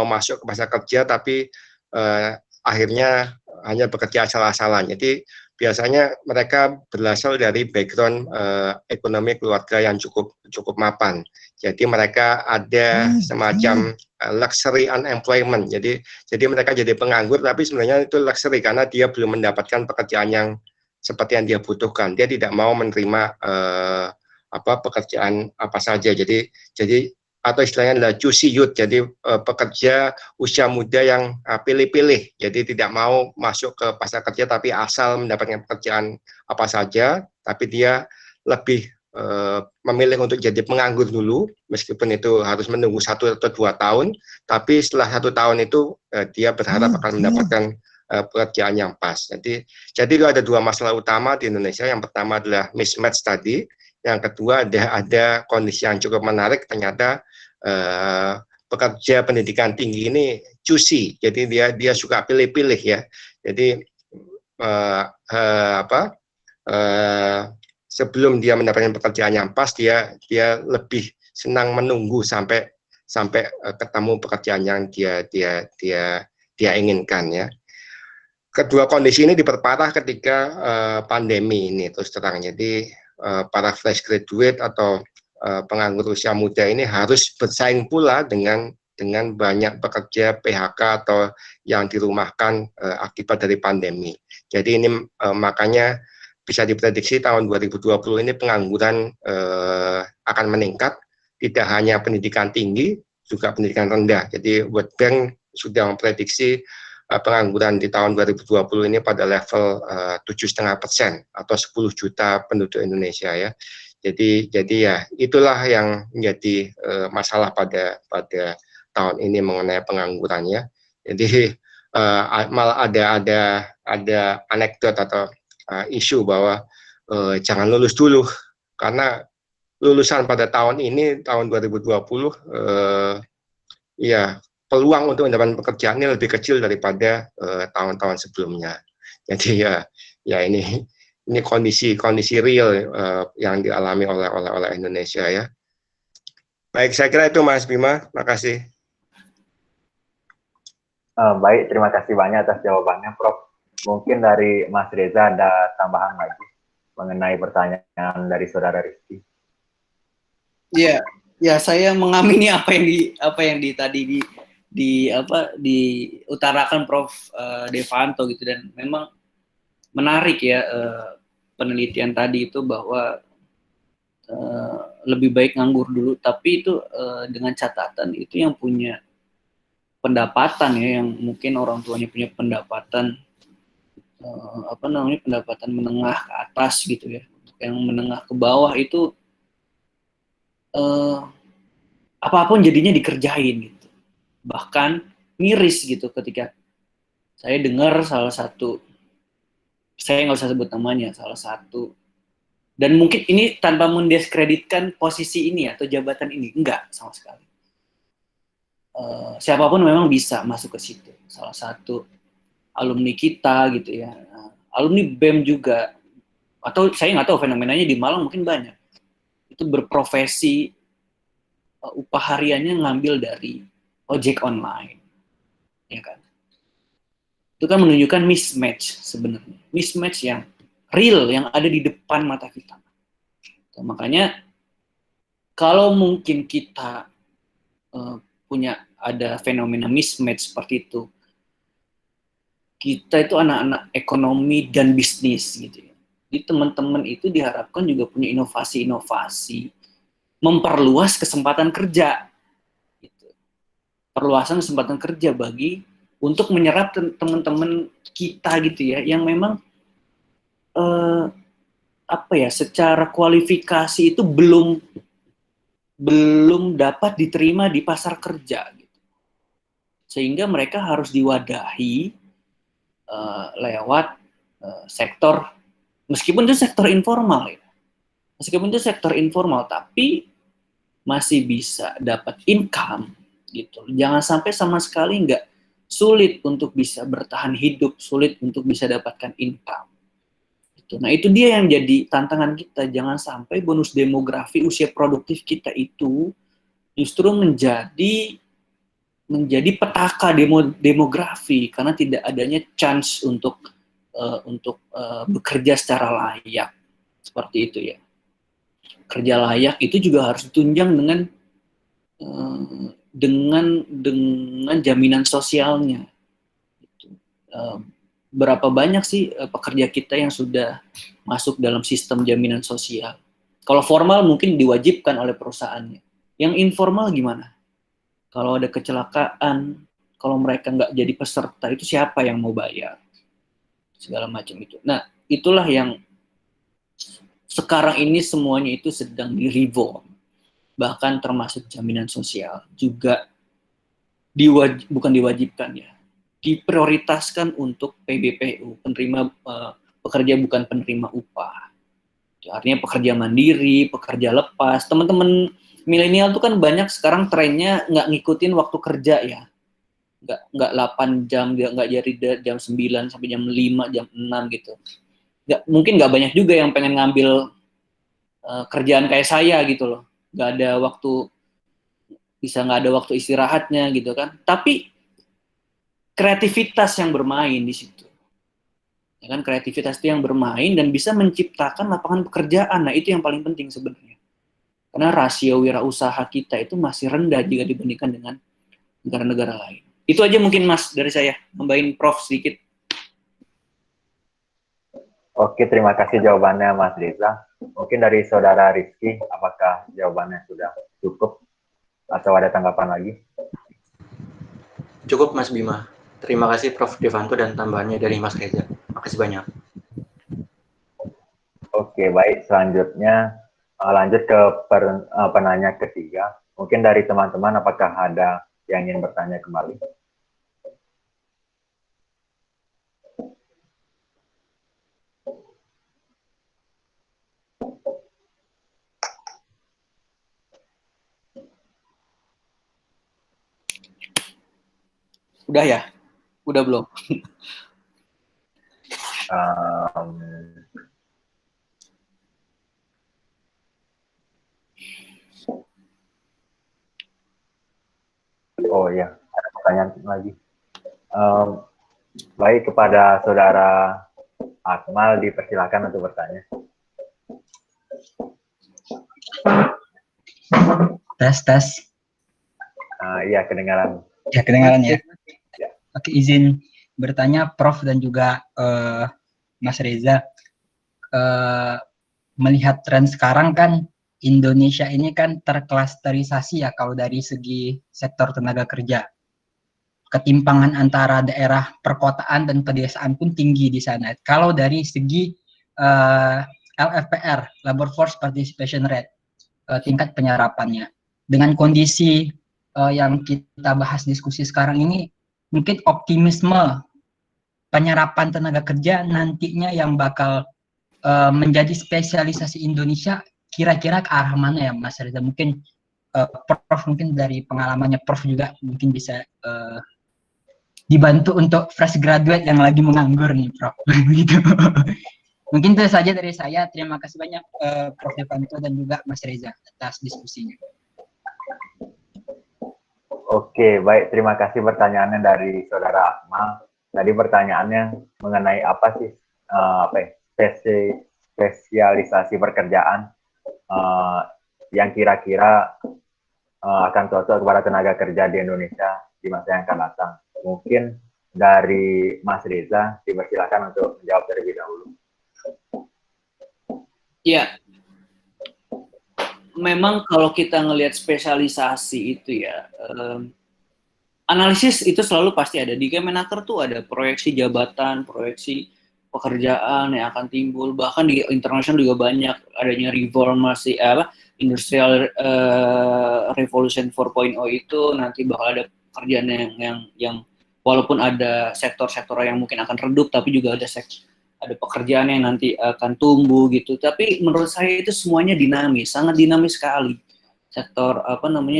masuk ke pasar kerja, tapi akhirnya hanya bekerja asal-asalan. Jadi biasanya mereka berasal dari background ekonomi keluarga yang cukup mapan. Jadi mereka ada semacam luxury unemployment. Jadi mereka jadi penganggur, tapi sebenarnya itu luxury karena dia belum mendapatkan pekerjaan yang seperti yang dia butuhkan. Dia tidak mau menerima pekerjaan apa saja. Jadi atau istilahnya adalah choosy youth. Jadi pekerja usia muda yang pilih-pilih. Jadi tidak mau masuk ke pasar kerja tapi asal mendapatkan pekerjaan apa saja, tapi dia lebih memilih untuk jadi penganggur dulu, meskipun itu harus menunggu 1 atau 2 tahun, tapi setelah 1 tahun itu dia berharap akan mendapatkan pekerjaan yang pas. Jadi itu ada 2 masalah utama di Indonesia. Yang pertama adalah mismatch tadi, yang kedua ada kondisi yang cukup menarik, ternyata pekerja pendidikan tinggi ini choosy, jadi dia suka pilih-pilih ya. Jadi sebelum dia mendapatkan pekerjaan yang pas, dia lebih senang menunggu sampai ketemu pekerjaan yang dia inginkan ya. Kedua kondisi ini diperparah ketika pandemi ini terus terang. Jadi para fresh graduate atau penganggur usia muda ini harus bersaing pula dengan dengan banyak pekerja PHK atau yang dirumahkan akibat dari pandemi. Jadi ini makanya bisa diprediksi tahun 2020 ini pengangguran akan meningkat, tidak hanya pendidikan tinggi, juga pendidikan rendah. Jadi World Bank sudah memprediksi pengangguran di tahun 2020 ini pada level 7,5% atau 10 juta penduduk Indonesia ya. Jadi ya itulah yang menjadi masalah pada tahun ini mengenai penganggurannya. Jadi malah ada anekdot atau isu bahwa jangan lulus dulu karena lulusan pada tahun ini tahun 2020 ya peluang untuk mendapatkan pekerjaan ini lebih kecil daripada tahun-tahun sebelumnya. Jadi ya ini kondisi real yang dialami oleh Indonesia ya. Baik, saya kira itu Mas Bima. Makasih. Baik, terima kasih banyak atas jawabannya, Prof. Mungkin dari Mas Reza ada tambahan lagi mengenai pertanyaan dari Saudara Rizky. Ya saya mengamini apa yang tadi diutarakan Prof. Devanto gitu, dan memang menarik ya penelitian tadi itu bahwa lebih baik nganggur dulu, tapi itu dengan catatan itu yang punya pendapatan ya, yang mungkin orang tuanya punya pendapatan pendapatan menengah ke atas gitu ya, yang menengah ke bawah itu apapun jadinya dikerjain gitu. Bahkan miris gitu ketika saya dengar salah satu, saya nggak usah sebut namanya, salah satu, dan mungkin ini tanpa mendiskreditkan posisi ini atau jabatan ini, enggak sama sekali. Siapapun memang bisa masuk ke situ. Salah satu alumni kita gitu ya, alumni BEM juga, atau saya nggak tahu fenomenanya di Malang mungkin banyak, itu berprofesi upah hariannya ngambil dari ojek online, ya kan? Itu kan menunjukkan mismatch sebenarnya, mismatch yang real yang ada di depan mata kita. Makanya kalau mungkin kita punya ada fenomena mismatch seperti itu, kita itu anak-anak ekonomi dan bisnis gitu ya. Jadi teman-teman itu diharapkan juga punya inovasi-inovasi, memperluas kesempatan kerja, gitu. Perluasan kesempatan kerja untuk menyerap teman-teman kita gitu ya, yang memang secara kualifikasi itu belum dapat diterima di pasar kerja gitu. Sehingga mereka harus diwadahi lewat sektor, meskipun itu sektor informal ya. Meskipun itu sektor informal, tapi masih bisa dapat income gitu. Jangan sampai sama sekali sulit untuk bisa bertahan hidup, sulit untuk bisa dapatkan income. Gitu. Nah itu dia yang jadi tantangan kita. Jangan sampai bonus demografi usia produktif kita itu justru menjadi petaka demografi karena tidak adanya chance untuk bekerja secara layak, seperti itu ya. Kerja layak itu juga harus ditunjang dengan jaminan sosialnya. Berapa banyak sih pekerja kita yang sudah masuk dalam sistem jaminan sosial? Kalau formal mungkin diwajibkan oleh perusahaannya. Yang informal gimana? Kalau ada kecelakaan, kalau mereka nggak jadi peserta, itu siapa yang mau bayar? Segala macam itu. Nah, itulah yang sekarang ini semuanya itu sedang di-reform. Bahkan termasuk jaminan sosial juga bukan diwajibkan ya, diprioritaskan untuk PBPU, penerima pekerja bukan penerima upah. Artinya pekerja mandiri, pekerja lepas. Teman-teman milenial tuh kan banyak sekarang trennya nggak ngikutin waktu kerja ya. Nggak 8 jam, nggak jadi jam 9 sampai jam 5, jam 6 gitu. Mungkin nggak banyak juga yang pengen ngambil kerjaan kayak saya gitu loh. Nggak ada waktu istirahatnya gitu kan. Tapi kreativitas yang bermain di situ. Ya kan, kreativitas itu yang bermain dan bisa menciptakan lapangan pekerjaan. Nah, itu yang paling penting sebenarnya. Karena rasio wirausaha kita itu masih rendah jika dibandingkan dengan negara-negara lain. Itu aja mungkin Mas dari saya, nambahin Prof sedikit. Oke, terima kasih jawabannya Mas Reza. Mungkin dari Saudara Rizky, apakah jawabannya sudah cukup atau ada tanggapan lagi? Cukup Mas Bima. Terima kasih Prof Devanto dan tambahannya dari Mas Reza. Makasih banyak. Oke, baik. Selanjutnya lanjut ke penanya ketiga. Mungkin dari teman-teman apakah ada yang ingin bertanya kembali? Udah ya? Udah belum? Oh ya, ada pertanyaan lagi. Baik, kepada Saudara Akmal dipersilakan untuk bertanya. Tes. Iya, kedengaran. Ya, kedengaran ya. Oke, izin bertanya Prof dan juga Mas Reza. Melihat tren sekarang kan Indonesia ini kan terklasterisasi ya kalau dari segi sektor tenaga kerja. Ketimpangan antara daerah perkotaan dan pedesaan pun tinggi di sana. Kalau dari segi LFPR, Labor Force Participation Rate, tingkat penyerapannya. Dengan kondisi yang kita bahas diskusi sekarang ini, mungkin optimisme penyerapan tenaga kerja nantinya yang bakal menjadi spesialisasi Indonesia kira-kira ke arah mana ya Mas Reza? Mungkin Prof mungkin dari pengalamannya Prof juga mungkin bisa dibantu untuk fresh graduate yang lagi menganggur nih Prof. Gitu. Mungkin itu saja dari saya. Terima kasih banyak Prof Devanto dan juga Mas Reza atas diskusinya. Oke, baik. Terima kasih pertanyaannya dari Saudara Akmal. Tadi pertanyaannya mengenai apa sih spesialisasi pekerjaan yang kira-kira akan cocok kepada tenaga kerja di Indonesia di masa yang akan datang. Mungkin dari Mas Reza, dipersilakan untuk menjawab terlebih dahulu. Ya, memang kalau kita ngelihat spesialisasi itu ya, analisis itu selalu pasti ada. Di Kemenaker tuh ada proyeksi jabatan, proyeksi pekerjaan yang akan timbul, bahkan di internasional juga banyak adanya reformasi industrial revolution 4.0 itu nanti bakal ada pekerjaan yang walaupun ada sektor-sektor yang mungkin akan redup, tapi juga ada pekerjaan yang nanti akan tumbuh gitu. Tapi menurut saya itu semuanya dinamis, sangat dinamis sekali sektor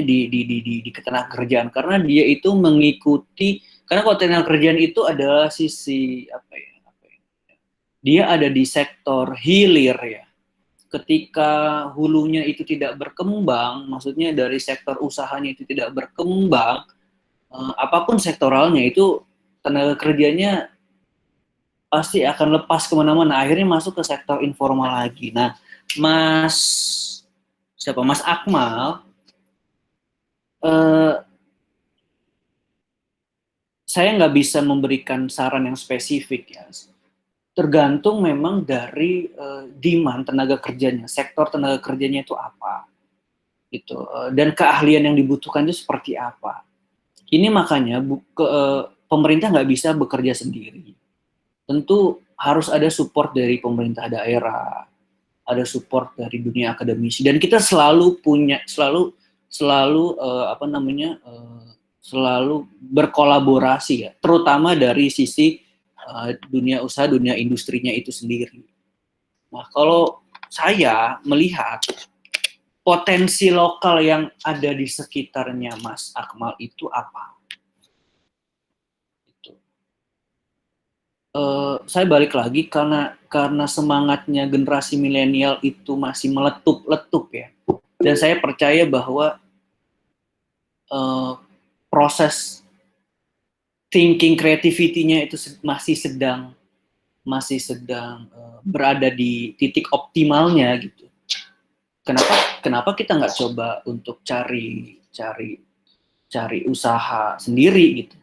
di ketenagakerjaan, karena dia itu mengikuti, karena kalau ketenagakerjaan itu adalah sisi dia ada di sektor hilir ya. Ketika hulunya itu tidak berkembang, maksudnya dari sektor usahanya itu tidak berkembang, apapun sektoralnya itu tenaga kerjanya pasti akan lepas kemana-mana, akhirnya masuk ke sektor informal lagi. Nah, Mas Akmal, saya nggak bisa memberikan saran yang spesifik ya. Tergantung memang dari demand tenaga kerjanya, sektor tenaga kerjanya itu apa, gitu, dan keahlian yang dibutuhkan itu seperti apa. Ini makanya pemerintah nggak bisa bekerja sendiri. Tentu harus ada support dari pemerintah daerah, ada support dari dunia akademisi, dan kita selalu berkolaborasi ya, terutama dari sisi dunia usaha, dunia industrinya itu sendiri. Nah, kalau saya melihat potensi lokal yang ada di sekitarnya Mas Akmal itu apa? Saya balik lagi karena semangatnya generasi milenial itu masih meletup ya, dan saya percaya bahwa proses thinking creativity-nya itu masih sedang berada di titik optimalnya gitu. Kenapa kita nggak coba untuk cari cari usaha sendiri gitu.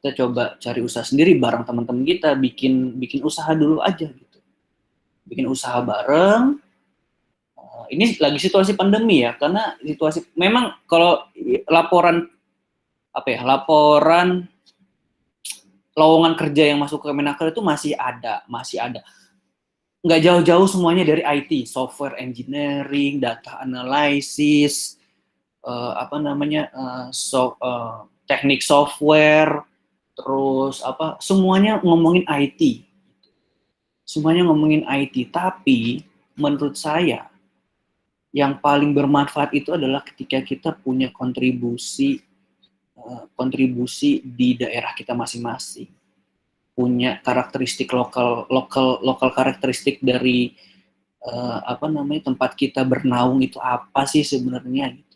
Kita coba cari usaha sendiri bareng teman-teman kita, bikin usaha dulu aja gitu. Bikin usaha bareng. Ini lagi situasi pandemi ya, karena situasi memang kalau laporan lowongan kerja yang masuk ke Kemenaker itu masih ada. Nggak jauh-jauh semuanya dari IT, software engineering, data analysis, teknik software, terus semuanya ngomongin IT. Semuanya ngomongin IT, tapi menurut saya yang paling bermanfaat itu adalah ketika kita punya kontribusi di daerah kita masing-masing, punya karakteristik lokal karakteristik dari tempat kita bernaung itu apa sih sebenarnya gitu.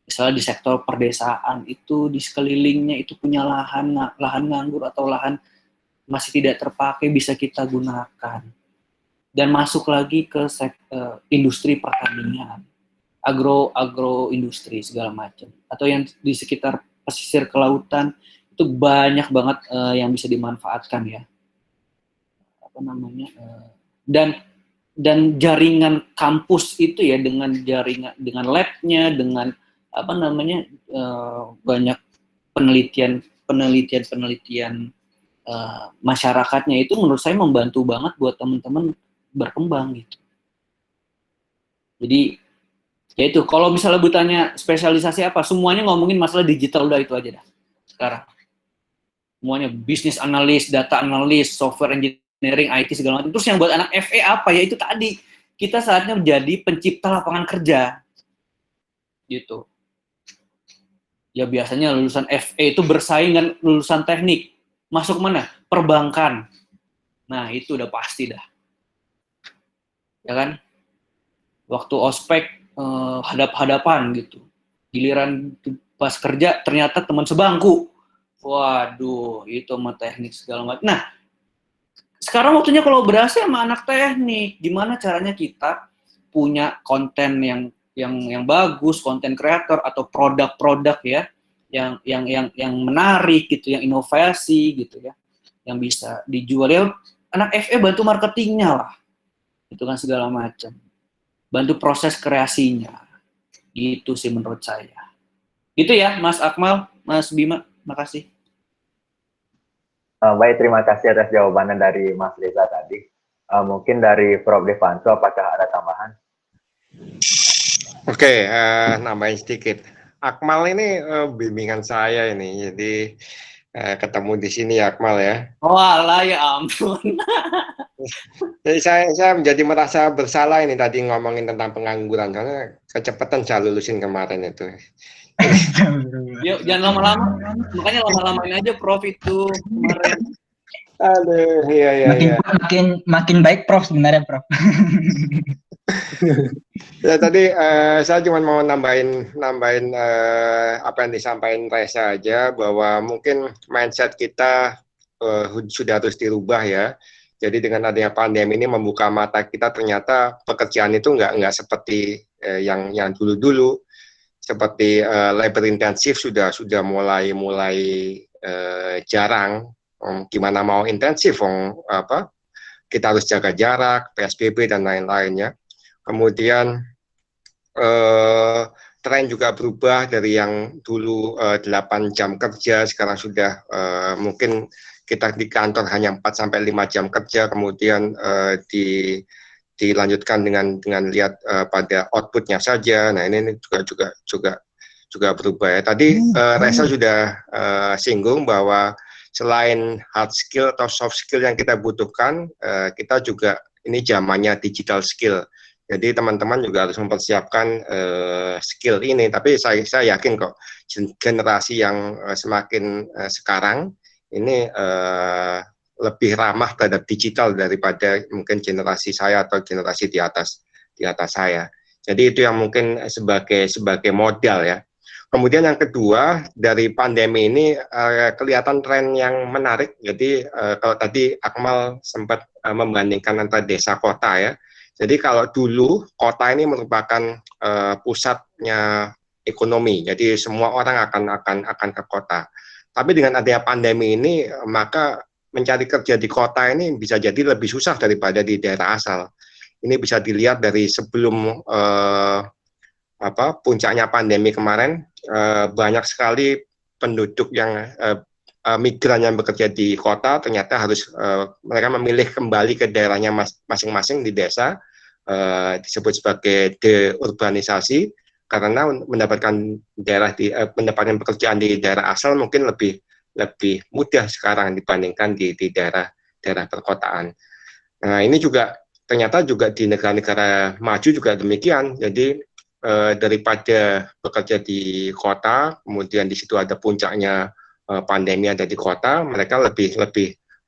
Misalnya di sektor perdesaan itu di sekelilingnya itu punya lahan nganggur atau lahan masih tidak terpakai, bisa kita gunakan. Dan masuk lagi ke industri pertanian, agro industri segala macam, atau yang di sekitar pesisir kelautan itu banyak banget yang bisa dimanfaatkan ya. Dan jaringan kampus itu ya, dengan labnya, dengan banyak penelitian masyarakatnya, itu menurut saya membantu banget buat teman-teman berkembang gitu. Jadi ya itu, kalau misalnya bertanya spesialisasi apa, semuanya ngomongin masalah digital, udah itu aja dah sekarang. Semuanya bisnis analis, data analis, software engineering, IT segala macam. Terus yang buat anak FE apa ya, itu tadi kita saatnya menjadi pencipta lapangan kerja gitu. Ya biasanya lulusan FE itu bersaing dengan lulusan teknik. Masuk mana? Perbankan. Nah itu udah pasti dah. Ya kan? Waktu ospek hadap-hadapan gitu. Giliran pas kerja ternyata teman sebangku. Waduh, itu sama teknik segala macam. Nah, sekarang waktunya kolaborasi sama anak teknik. Gimana caranya kita punya konten yang bagus, konten kreator atau produk-produk ya, yang menarik gitu, yang inovasi gitu ya, yang bisa dijual ya. Anak FE bantu marketingnya lah, itu kan segala macam. Bantu proses kreasinya. Gitu sih menurut saya. Gitu ya, Mas Akmal, Mas Bima, makasih. Baik, terima kasih atas jawabannya dari Mas Reza tadi. Mungkin dari Prof. Devanto, apakah ada tambahan? Oke, nambahin sedikit. Akmal ini bimbingan saya ini, jadi ketemu di sini ya Akmal ya. Walah, ya ampun. Jadi saya menjadi merasa bersalah ini tadi ngomongin tentang pengangguran, karena kecepatan saya lulusin kemarin itu. Yuk, jangan lama-lama. Makanya lama-lamain aja Prof itu kemarin. Aduh, iya. Makin baik Prof sebenarnya Prof. Ya tadi saya cuma mau nambahin apa yang disampaikan Reza aja, bahwa mungkin mindset kita sudah harus dirubah ya. Jadi dengan adanya pandemi ini membuka mata kita, ternyata pekerjaan itu nggak seperti yang dulu-dulu, seperti labor intensif sudah mulai jarang. Gimana mau intensif, kita harus jaga jarak, PSBB dan lain-lainnya. Kemudian tren juga berubah dari yang dulu 8 jam kerja, sekarang sudah mungkin kita di kantor hanya 4-5 jam kerja, kemudian dilanjutkan dengan lihat pada outputnya saja. Nah ini juga berubah ya. Tadi Reza sudah singgung bahwa selain hard skill atau soft skill yang kita butuhkan, kita juga ini zamannya digital skill. Jadi teman-teman juga harus mempersiapkan skill ini. Tapi saya yakin kok generasi yang semakin sekarang ini lebih ramah terhadap digital daripada mungkin generasi saya atau generasi di atas saya. Jadi itu yang mungkin sebagai modal ya. Kemudian yang kedua, dari pandemi ini kelihatan tren yang menarik. Jadi kalau tadi Akmal sempat membandingkan antara desa kota ya. Jadi kalau dulu kota ini merupakan pusatnya ekonomi. Jadi semua orang akan ke kota. Tapi dengan adanya pandemi ini, maka mencari kerja di kota ini bisa jadi lebih susah daripada di daerah asal. Ini bisa dilihat dari sebelum puncaknya pandemi kemarin, banyak sekali penduduk yang migran yang bekerja di kota ternyata harus mereka memilih kembali ke daerahnya masing-masing di desa, disebut sebagai deurbanisasi, karena mendapatkan pekerjaan di daerah asal mungkin lebih mudah sekarang dibandingkan di daerah perkotaan. Nah, ini juga ternyata juga di negara-negara maju juga demikian. Jadi daripada bekerja di kota, kemudian di situ ada puncaknya pandemi ada di kota, mereka lebih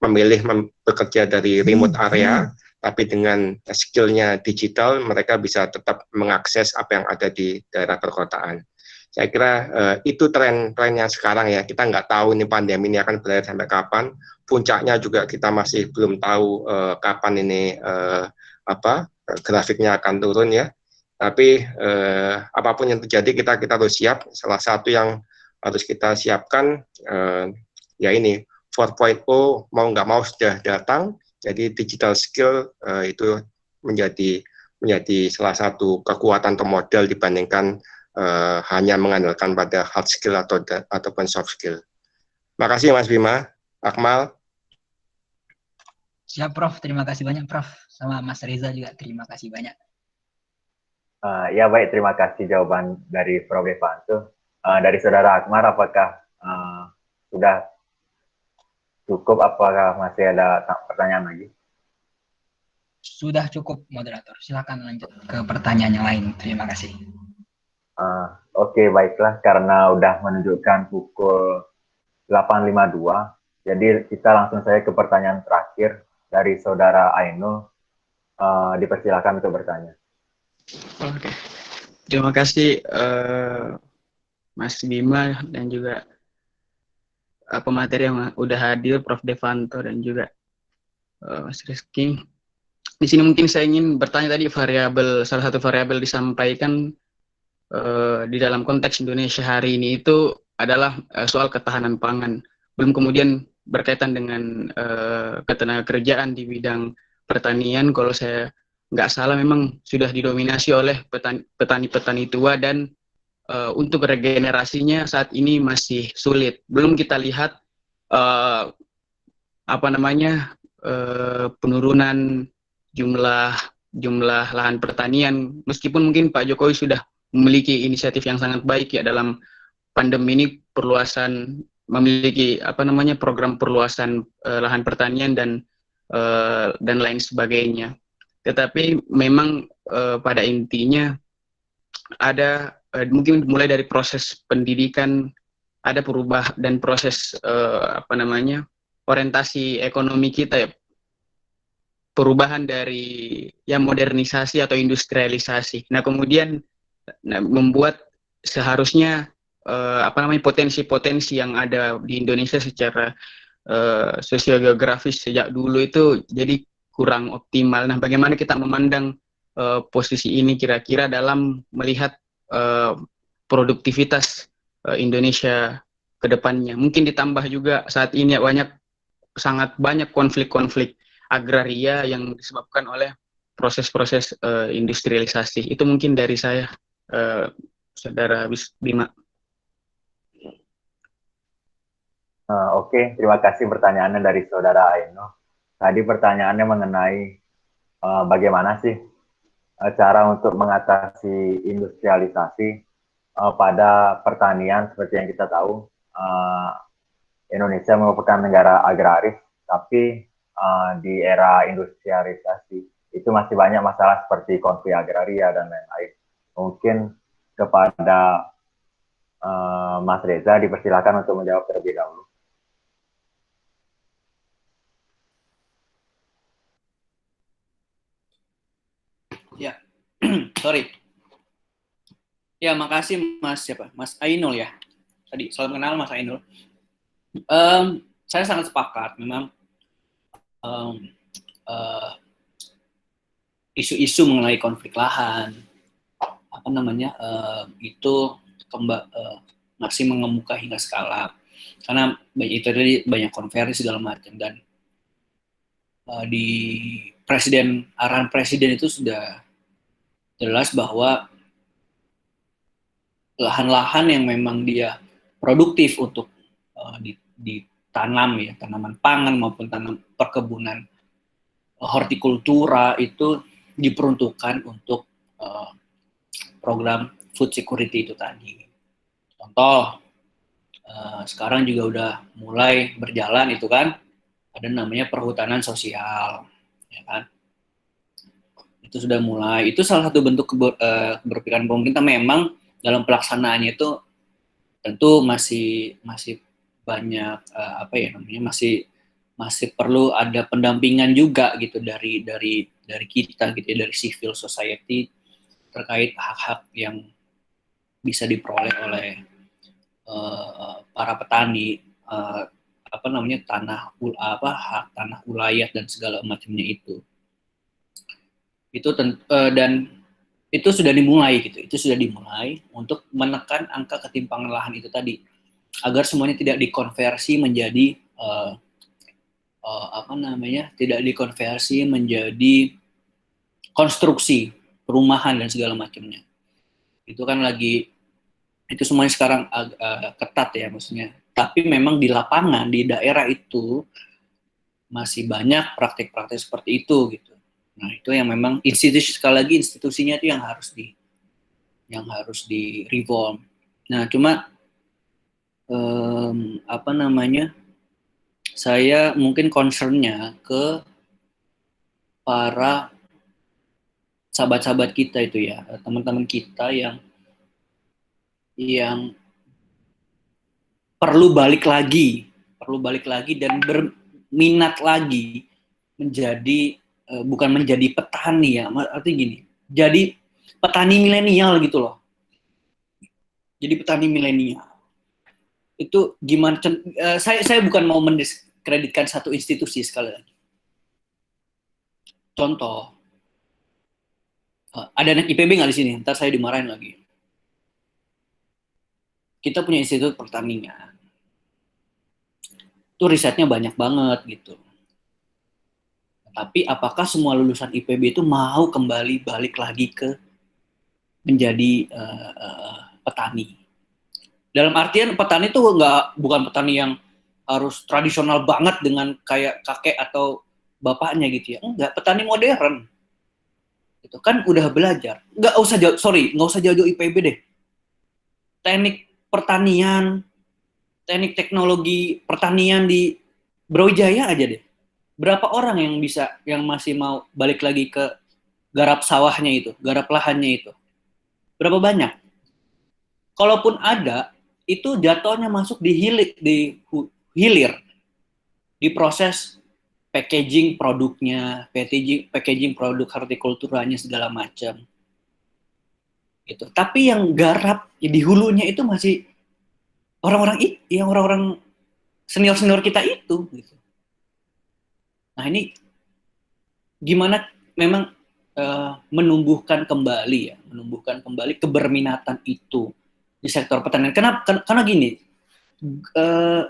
memilih bekerja dari remote area, tapi dengan skill-nya digital, mereka bisa tetap mengakses apa yang ada di daerah perkotaan. Saya kira itu tren-trennya sekarang ya. Kita nggak tahu ini pandemi ini akan berakhir sampai kapan. Puncaknya juga kita masih belum tahu kapan ini grafiknya akan turun ya. Tapi apapun yang terjadi kita harus siap. Salah satu yang harus kita siapkan ya ini 4.0 mau nggak mau sudah datang. Jadi digital skill itu menjadi salah satu kekuatan atau modal dibandingkan hanya mengandalkan pada hard skill ataupun soft skill. Makasih Mas Bima, Akmal. Siap Prof, terima kasih banyak Prof. Sama Mas Reza juga terima kasih banyak. Ya baik, terima kasih jawaban dari Prof. Devanto. Dari Saudara Akmal, apakah sudah cukup? Apakah masih ada pertanyaan lagi? Sudah cukup, moderator. Silakan lanjut ke pertanyaan yang lain. Terima kasih. Oke, baiklah. Karena udah menunjukkan pukul 8.52, jadi kita langsung saja ke pertanyaan terakhir dari Saudara Ainul. Dipersilakan untuk bertanya. Oke, terima kasih Mas Bima dan juga pemateri yang udah hadir, Prof. Devanto dan juga Mas Rizky. Di sini mungkin saya ingin bertanya tadi salah satu variabel disampaikan di dalam konteks Indonesia hari ini itu adalah soal ketahanan pangan. Belum kemudian berkaitan dengan ketenagakerjaan di bidang pertanian, kalau saya nggak salah memang sudah didominasi oleh petani-petani tua dan untuk regenerasinya saat ini masih sulit. Belum kita lihat penurunan jumlah lahan pertanian, meskipun mungkin Pak Jokowi sudah memiliki inisiatif yang sangat baik ya dalam pandemi ini, memiliki program perluasan lahan pertanian dan lain sebagainya. Tetapi memang pada intinya ada mungkin mulai dari proses pendidikan ada perubahan dan proses orientasi ekonomi kita ya, perubahan dari modernisasi atau industrialisasi. Nah kemudian membuat seharusnya potensi-potensi yang ada di Indonesia secara sosiogeografis sejak dulu itu jadi kurang optimal. Nah, bagaimana kita memandang posisi ini kira-kira dalam melihat produktivitas Indonesia ke depannya? Mungkin ditambah juga saat ini sangat banyak konflik-konflik agraria yang disebabkan oleh proses-proses industrialisasi. Itu mungkin dari saya, Saudara Bima. Oke, terima kasih pertanyaannya dari Saudara Aino. Tadi pertanyaannya mengenai bagaimana sih cara untuk mengatasi industrialisasi pada pertanian. Seperti yang kita tahu, Indonesia merupakan negara agraris, tapi di era industrialisasi itu masih banyak masalah seperti konflik agraria dan lain-lain. Mungkin kepada Mas Reza dipersilakan untuk menjawab terlebih dahulu. Ya, sorry. Ya, makasih Mas Mas Ainul ya. Tadi salam kenal Mas Ainul. Saya sangat sepakat memang isu-isu mengenai konflik lahan itu masih mengemuka hingga sekarang karena itu tadi banyak konversi segala macam. Dan di arahan presiden itu sudah jelas bahwa lahan-lahan yang memang dia produktif untuk ditanam ya, tanaman pangan maupun tanam perkebunan hortikultura itu diperuntukkan untuk program food security itu tadi. Contoh, sekarang juga udah mulai berjalan itu kan, ada namanya perhutanan sosial, ya kan? Itu sudah mulai. Itu salah satu bentuk keberpihakan pemerintah. Memang dalam pelaksanaannya itu tentu masih banyak masih perlu ada pendampingan juga gitu dari kita gitu ya, dari civil society terkait hak-hak yang bisa diperoleh oleh para petani, hak tanah ulayat dan segala macamnya itu dan itu sudah dimulai gitu. Itu sudah dimulai untuk menekan angka ketimpangan lahan itu tadi agar semuanya tidak dikonversi menjadi tidak dikonversi menjadi konstruksi perumahan dan segala macamnya. Itu kan itu semuanya sekarang ketat ya maksudnya. Tapi memang di lapangan, di daerah itu masih banyak praktik-praktik seperti itu gitu. Nah itu yang memang sekali lagi institusinya itu yang harus di reform. Nah cuma saya mungkin concernnya ke para sahabat-sahabat kita itu ya, teman-teman kita yang perlu balik lagi dan berminat lagi bukan menjadi petani ya, artinya gini, jadi petani milenial gitu loh. Jadi petani milenial itu gimana? Saya bukan mau mendiskreditkan satu institusi sekali lagi. Contoh, ada anak IPB nggak di sini? Ntar saya dimarahin lagi. Kita punya institut pertanian. Itu risetnya banyak banget gitu. Tapi apakah semua lulusan IPB itu mau kembali balik lagi ke menjadi petani? Dalam artian petani itu bukan petani yang harus tradisional banget dengan kayak kakek atau bapaknya gitu ya. Enggak, petani modern. Itu kan udah belajar. Nggak usah jauh-jauh IPB deh. Teknik pertanian, teknik teknologi pertanian di Brawijaya aja deh. Berapa orang yang masih mau balik lagi ke garap sawahnya itu, garap lahannya itu? Berapa banyak? Kalaupun ada, itu jatuhnya masuk di hilir, di proses packaging produknya, packaging produk hortikulturanya segala macam. Gitu. Tapi yang garap di hulunya itu masih orang-orang senior kita itu. Gitu. Nah ini gimana memang menumbuhkan kembali keberminatan itu di sektor pertanian. Karena gini,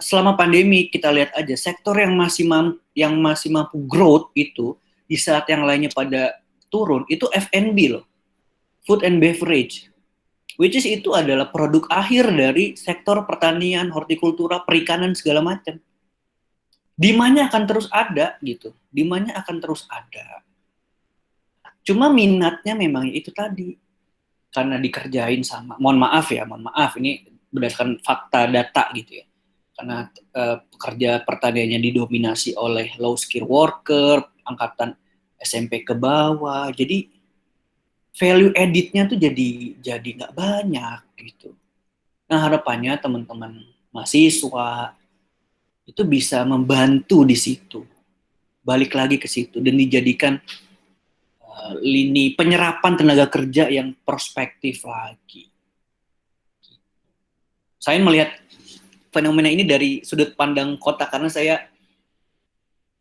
selama pandemi kita lihat aja sektor yang masih mampu growth itu di saat yang lainnya pada turun itu F&B loh, food and beverage, which is itu adalah produk akhir dari sektor pertanian, hortikultura, perikanan segala macam. Demandnya akan terus ada gitu, demandnya akan terus ada. Cuma minatnya memang itu tadi. Karena dikerjain sama, mohon maaf ini berdasarkan fakta data gitu ya, karena pekerja pertaniannya didominasi oleh low skill worker, angkatan SMP ke bawah, jadi value editnya tuh jadi nggak banyak gitu. Nah harapannya teman-teman mahasiswa itu bisa membantu di situ, balik lagi ke situ dan dijadikan lini penyerapan tenaga kerja yang prospektif lagi. Saya melihat fenomena ini dari sudut pandang kota karena saya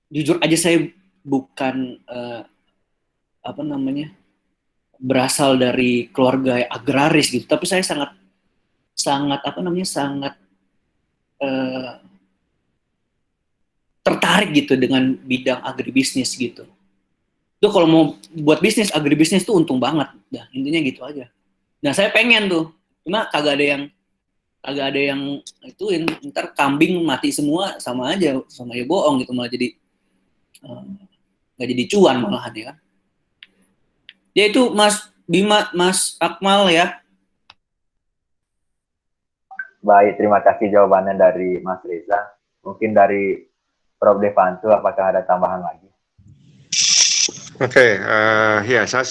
jujur aja saya bukan berasal dari keluarga agraris gitu, tapi saya sangat sangat tertarik gitu dengan bidang agribisnis gitu. Tuh kalau mau buat bisnis agribisnis tuh untung banget. Dah, intinya gitu aja. Nah, saya pengen tuh. Cuma kagak ada yang ituin, ntar kambing mati semua sama aja, sama ya bohong gitu, malah jadi nggak jadi cuan malahan ya kan. Ya itu Mas Bima, Mas Akmal ya. Baik, terima kasih jawabannya dari Mas Reza. Mungkin dari Prof. Devanto, apakah ada tambahan lagi? Oke, ya saya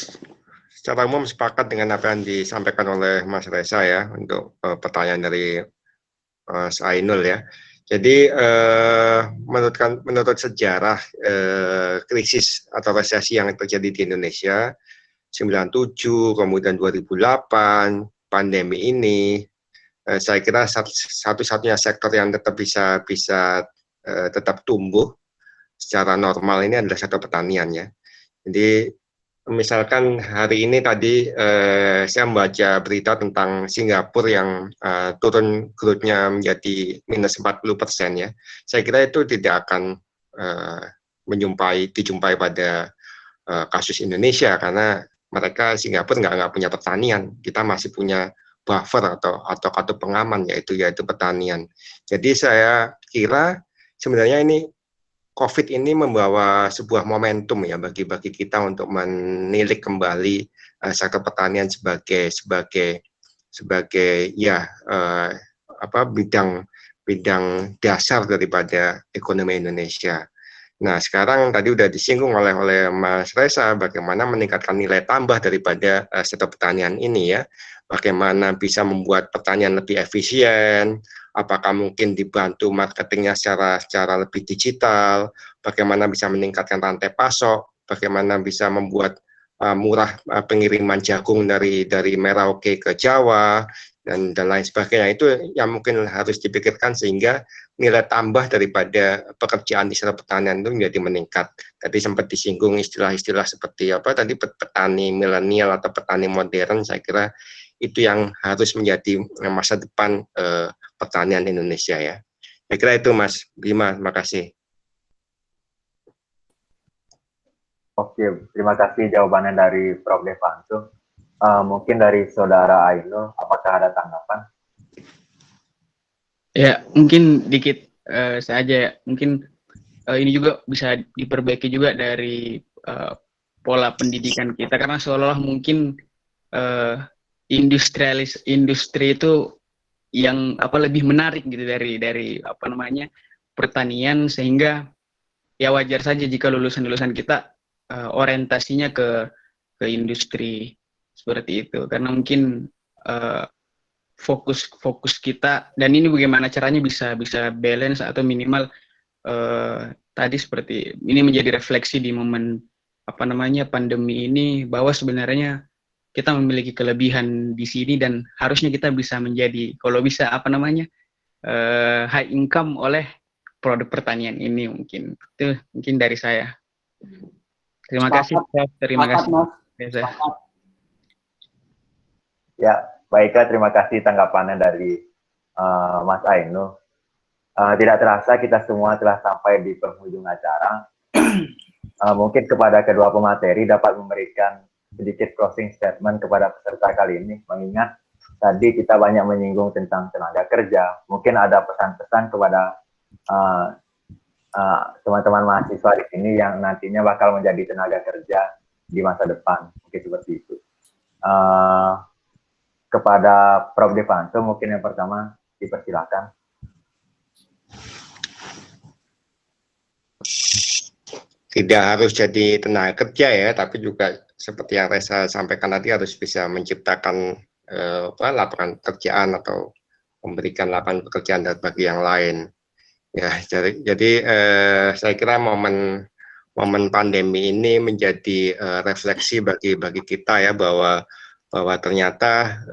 secara umum sepakat dengan apa yang disampaikan oleh Mas Reza ya untuk pertanyaan dari Mas Ainul ya. Jadi menurut sejarah krisis atau resesi yang terjadi di Indonesia 97, kemudian 2008, pandemi ini, saya kira satu-satunya sektor yang tetap bisa tetap tumbuh secara normal ini adalah sektor pertanian ya. Jadi misalkan hari ini tadi saya membaca berita tentang Singapura yang turun growth-nya menjadi minus 40% ya. Saya kira itu tidak akan dijumpai pada kasus Indonesia karena mereka Singapura nggak punya pertanian. Kita masih punya buffer atau pengaman yaitu pertanian. Jadi saya kira sebenarnya ini COVID ini membawa sebuah momentum ya bagi kita untuk menilik kembali sektor pertanian sebagai bidang dasar daripada ekonomi Indonesia. Nah, sekarang tadi udah disinggung oleh Mas Reza bagaimana meningkatkan nilai tambah daripada sektor pertanian ini ya. Bagaimana bisa membuat pertanian lebih efisien, apakah mungkin dibantu marketingnya secara lebih digital, bagaimana bisa meningkatkan rantai pasok, bagaimana bisa membuat murah pengiriman jagung dari Merauke ke Jawa, dan lain sebagainya. Itu yang mungkin harus dipikirkan sehingga nilai tambah daripada pekerjaan di sektor pertanian itu menjadi meningkat. Tadi sempat disinggung istilah-istilah seperti apa tadi, petani milenial atau petani modern. Saya kira itu yang harus menjadi masa depan pertanian Indonesia ya. Saya kira itu Mas Bima, terima kasih. Oke, terima kasih jawabannya dari Prof. Devanto. Mungkin dari Saudara Ainul, apakah ada tanggapan? Ya, mungkin dikit saja ya. Mungkin ini juga bisa diperbaiki juga dari pola pendidikan kita karena seolah-olah mungkin industri itu yang lebih menarik gitu dari pertanian, sehingga ya wajar saja jika lulusan kita orientasinya ke industri seperti itu karena mungkin fokus kita, dan ini bagaimana caranya bisa balance atau minimal tadi seperti ini menjadi refleksi di momen pandemi ini bahwa sebenarnya kita memiliki kelebihan di sini dan harusnya kita bisa menjadi kalau bisa high income oleh produk pertanian ini. Mungkin itu dari saya. Terima kasih. Terima kasih. Ya, baiklah, terima kasih tanggapannya dari Mas Ainul. Tidak terasa kita semua telah sampai di penghujung acara. Mungkin kepada kedua pemateri dapat memberikan sedikit closing statement kepada peserta kali ini, mengingat tadi kita banyak menyinggung tentang tenaga kerja. Mungkin ada pesan-pesan kepada teman-teman mahasiswa di sini yang nantinya bakal menjadi tenaga kerja di masa depan, mungkin seperti itu. Kepada Prof. Devanto, mungkin yang pertama dipersilakan. Tidak harus jadi tenaga kerja ya, tapi juga seperti yang Reza sampaikan tadi harus bisa menciptakan lapangan pekerjaan atau memberikan lapangan pekerjaan bagi yang lain. Ya, jadi saya kira momen pandemi ini menjadi refleksi bagi kita ya bahwa ternyata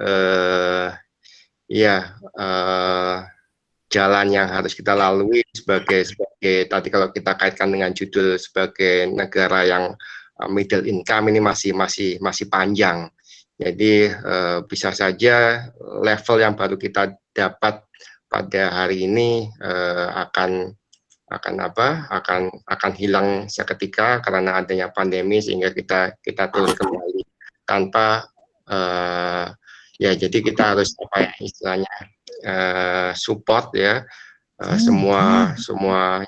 jalan yang harus kita lalui sebagai tadi kalau kita kaitkan dengan judul sebagai negara yang middle income ini masih panjang. Jadi bisa saja level yang baru kita dapat pada hari ini akan hilang seketika karena adanya pandemi, sehingga kita turun kembali tanpa ya, jadi kita harus istilahnya support ya semua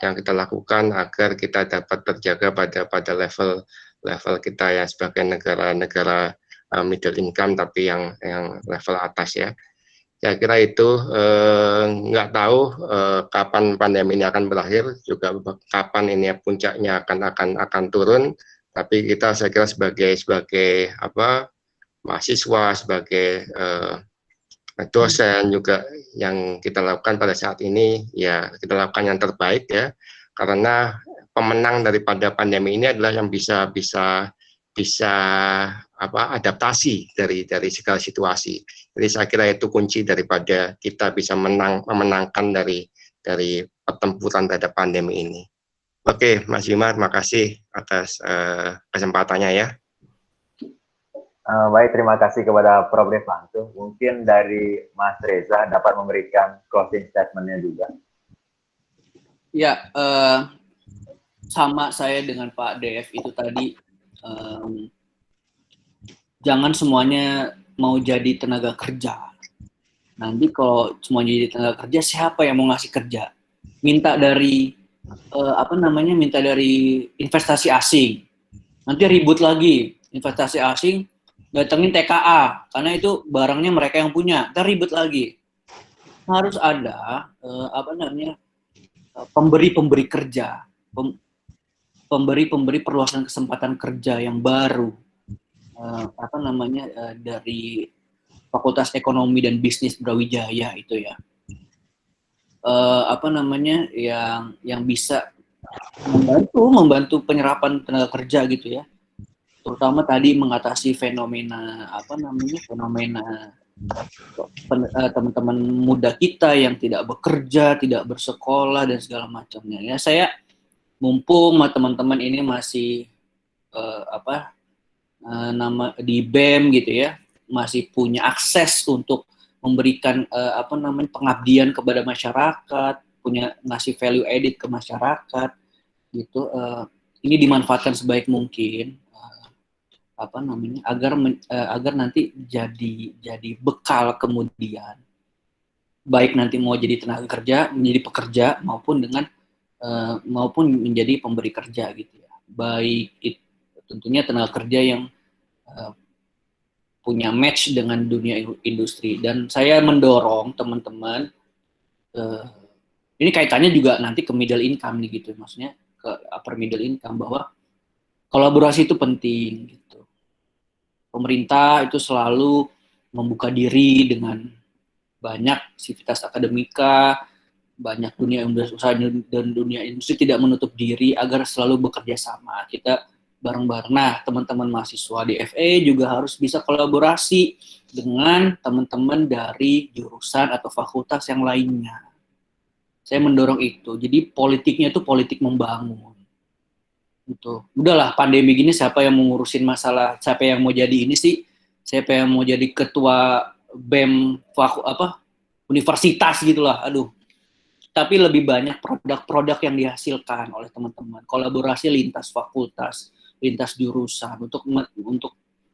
yang kita lakukan agar kita dapat terjaga pada level kita yang sebagai negara middle income, tapi yang level atas ya. Saya kira itu, nggak tahu kapan pandemi ini akan berakhir, juga kapan ini puncaknya akan turun. Tapi kita, saya kira sebagai mahasiswa, sebagai dosen juga, yang kita lakukan pada saat ini ya kita lakukan yang terbaik ya. Karena pemenang daripada pandemi ini adalah yang bisa adaptasi dari segala situasi. Jadi saya kira itu kunci daripada kita bisa memenangkan dari pertempuran terhadap pandemi ini. Oke, Mas Bima, terima kasih atas kesempatannya ya. Baik, terima kasih kepada Prof. Devanto. Mungkin dari Mas Reza dapat memberikan closing statement-nya juga. Ya, sama saya dengan Pak Dev itu tadi, jangan semuanya mau jadi tenaga kerja. Nanti kalau semuanya jadi tenaga kerja, siapa yang mau ngasih kerja? Minta dari minta dari investasi asing. Nanti ribut lagi, investasi asing datengin TKA karena itu barangnya mereka yang punya. Ntar ribut lagi. Harus ada pemberi kerja, pemberi perluasan kesempatan kerja yang baru, dari Fakultas Ekonomi dan Bisnis Brawijaya itu ya, yang bisa membantu penyerapan tenaga kerja gitu ya, terutama tadi mengatasi fenomena teman-teman muda kita yang tidak bekerja, tidak bersekolah dan segala macamnya ya. Saya mumpung teman-teman ini masih di BEM gitu ya, masih punya akses untuk memberikan pengabdian kepada masyarakat, punya ngasih value added ke masyarakat gitu, ini dimanfaatkan sebaik mungkin agar nanti jadi bekal kemudian, baik nanti mau jadi tenaga kerja, menjadi pekerja maupun menjadi pemberi kerja gitu ya. Baik tentunya tenaga kerja yang punya match dengan dunia industri. Dan saya mendorong teman-teman, ini kaitannya juga nanti ke middle income nih gitu, maksudnya ke upper middle income, bahwa kolaborasi itu penting gitu. Pemerintah itu selalu membuka diri dengan banyak sivitas akademika, banyak dunia usaha dan dunia industri tidak menutup diri agar selalu bekerja sama. Kita bareng-bareng. Nah, teman-teman mahasiswa di FE juga harus bisa kolaborasi dengan teman-teman dari jurusan atau fakultas yang lainnya. Saya mendorong itu. Jadi politiknya itu politik membangun. Gitu. Udahlah, pandemi gini siapa yang mau ngurusin masalah, siapa yang mau jadi ini sih, siapa yang mau jadi ketua BEM universitas gitulah, aduh. Tapi lebih banyak produk-produk yang dihasilkan oleh teman-teman, kolaborasi lintas fakultas, lintas jurusan untuk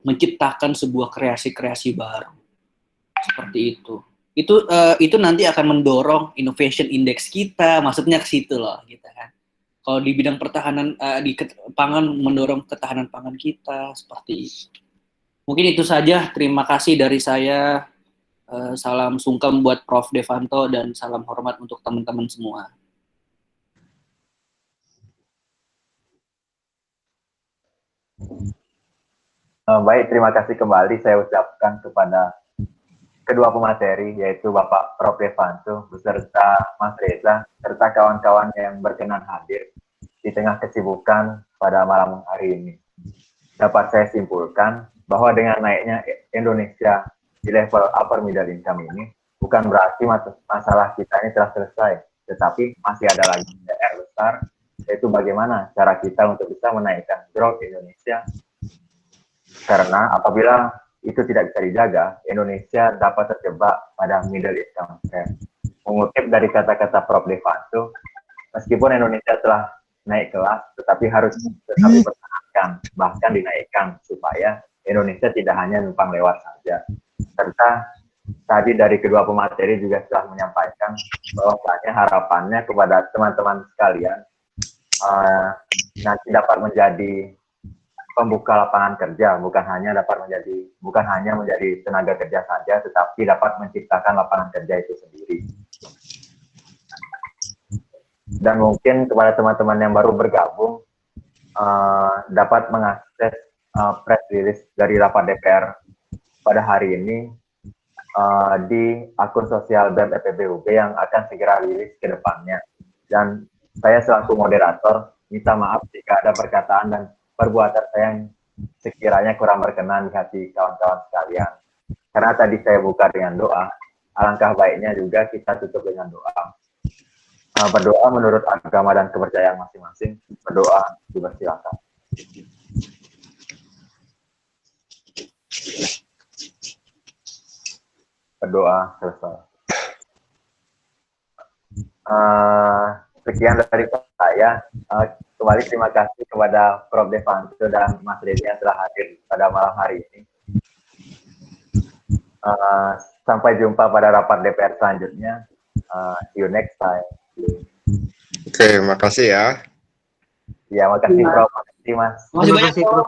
menciptakan sebuah kreasi-kreasi baru. Seperti itu. Itu nanti akan mendorong innovation index kita, maksudnya ke situ loh, gitu kan. Kalau di bidang pertahanan di pangan, mendorong ketahanan pangan kita, seperti itu. Mungkin itu saja. Terima kasih dari saya. Salam sungkem buat Prof. Devanto dan salam hormat untuk teman-teman semua. Baik, terima kasih kembali saya ucapkan kepada kedua pemateri, yaitu Bapak Prof. Devanto beserta Mas Reza, serta kawan-kawan yang berkenan hadir di tengah kesibukan pada malam hari ini. Dapat saya simpulkan bahwa dengan naiknya Indonesia di level upper middle income ini, bukan berarti masalah kita ini telah selesai, tetapi masih ada lagi PR besar, yaitu bagaimana cara kita untuk bisa menaikkan growth Indonesia. Karena apabila itu tidak bisa dijaga, Indonesia dapat terjebak pada middle income trap. Mengutip dari kata-kata Prof. Devanto, meskipun Indonesia telah naik kelas, tetapi harus tetap dipertahankan, bahkan dinaikkan, supaya Indonesia tidak hanya numpang lewat saja. Serta tadi dari kedua pemateri juga telah menyampaikan bahwasanya harapannya kepada teman-teman sekalian nanti dapat menjadi pembuka lapangan kerja, bukan hanya menjadi tenaga kerja saja, tetapi dapat menciptakan lapangan kerja itu sendiri. Dan mungkin kepada teman-teman yang baru bergabung dapat mengakses press release dari rapat DPR pada hari ini di akun sosial BEM FEB UB yang akan segera rilis ke depannya. Dan saya selaku moderator minta maaf jika ada perkataan dan perbuatan saya yang sekiranya kurang berkenan di hati kawan-kawan sekalian. Karena tadi saya buka dengan doa, alangkah baiknya juga kita tutup dengan doa. Berdoa menurut agama dan kepercayaan masing-masing, berdoa dipersilakan. Berdoa selesai. Sekian dari saya. Kembali terima kasih kepada Prof. Devanto dan Mas Dedi yang telah hadir pada malam hari ini. Sampai jumpa pada rapat DPR selanjutnya. See you next time. Oke, makasih ya. Ya, makasih Prof. Makasih Mas. Masih banyak, Prof.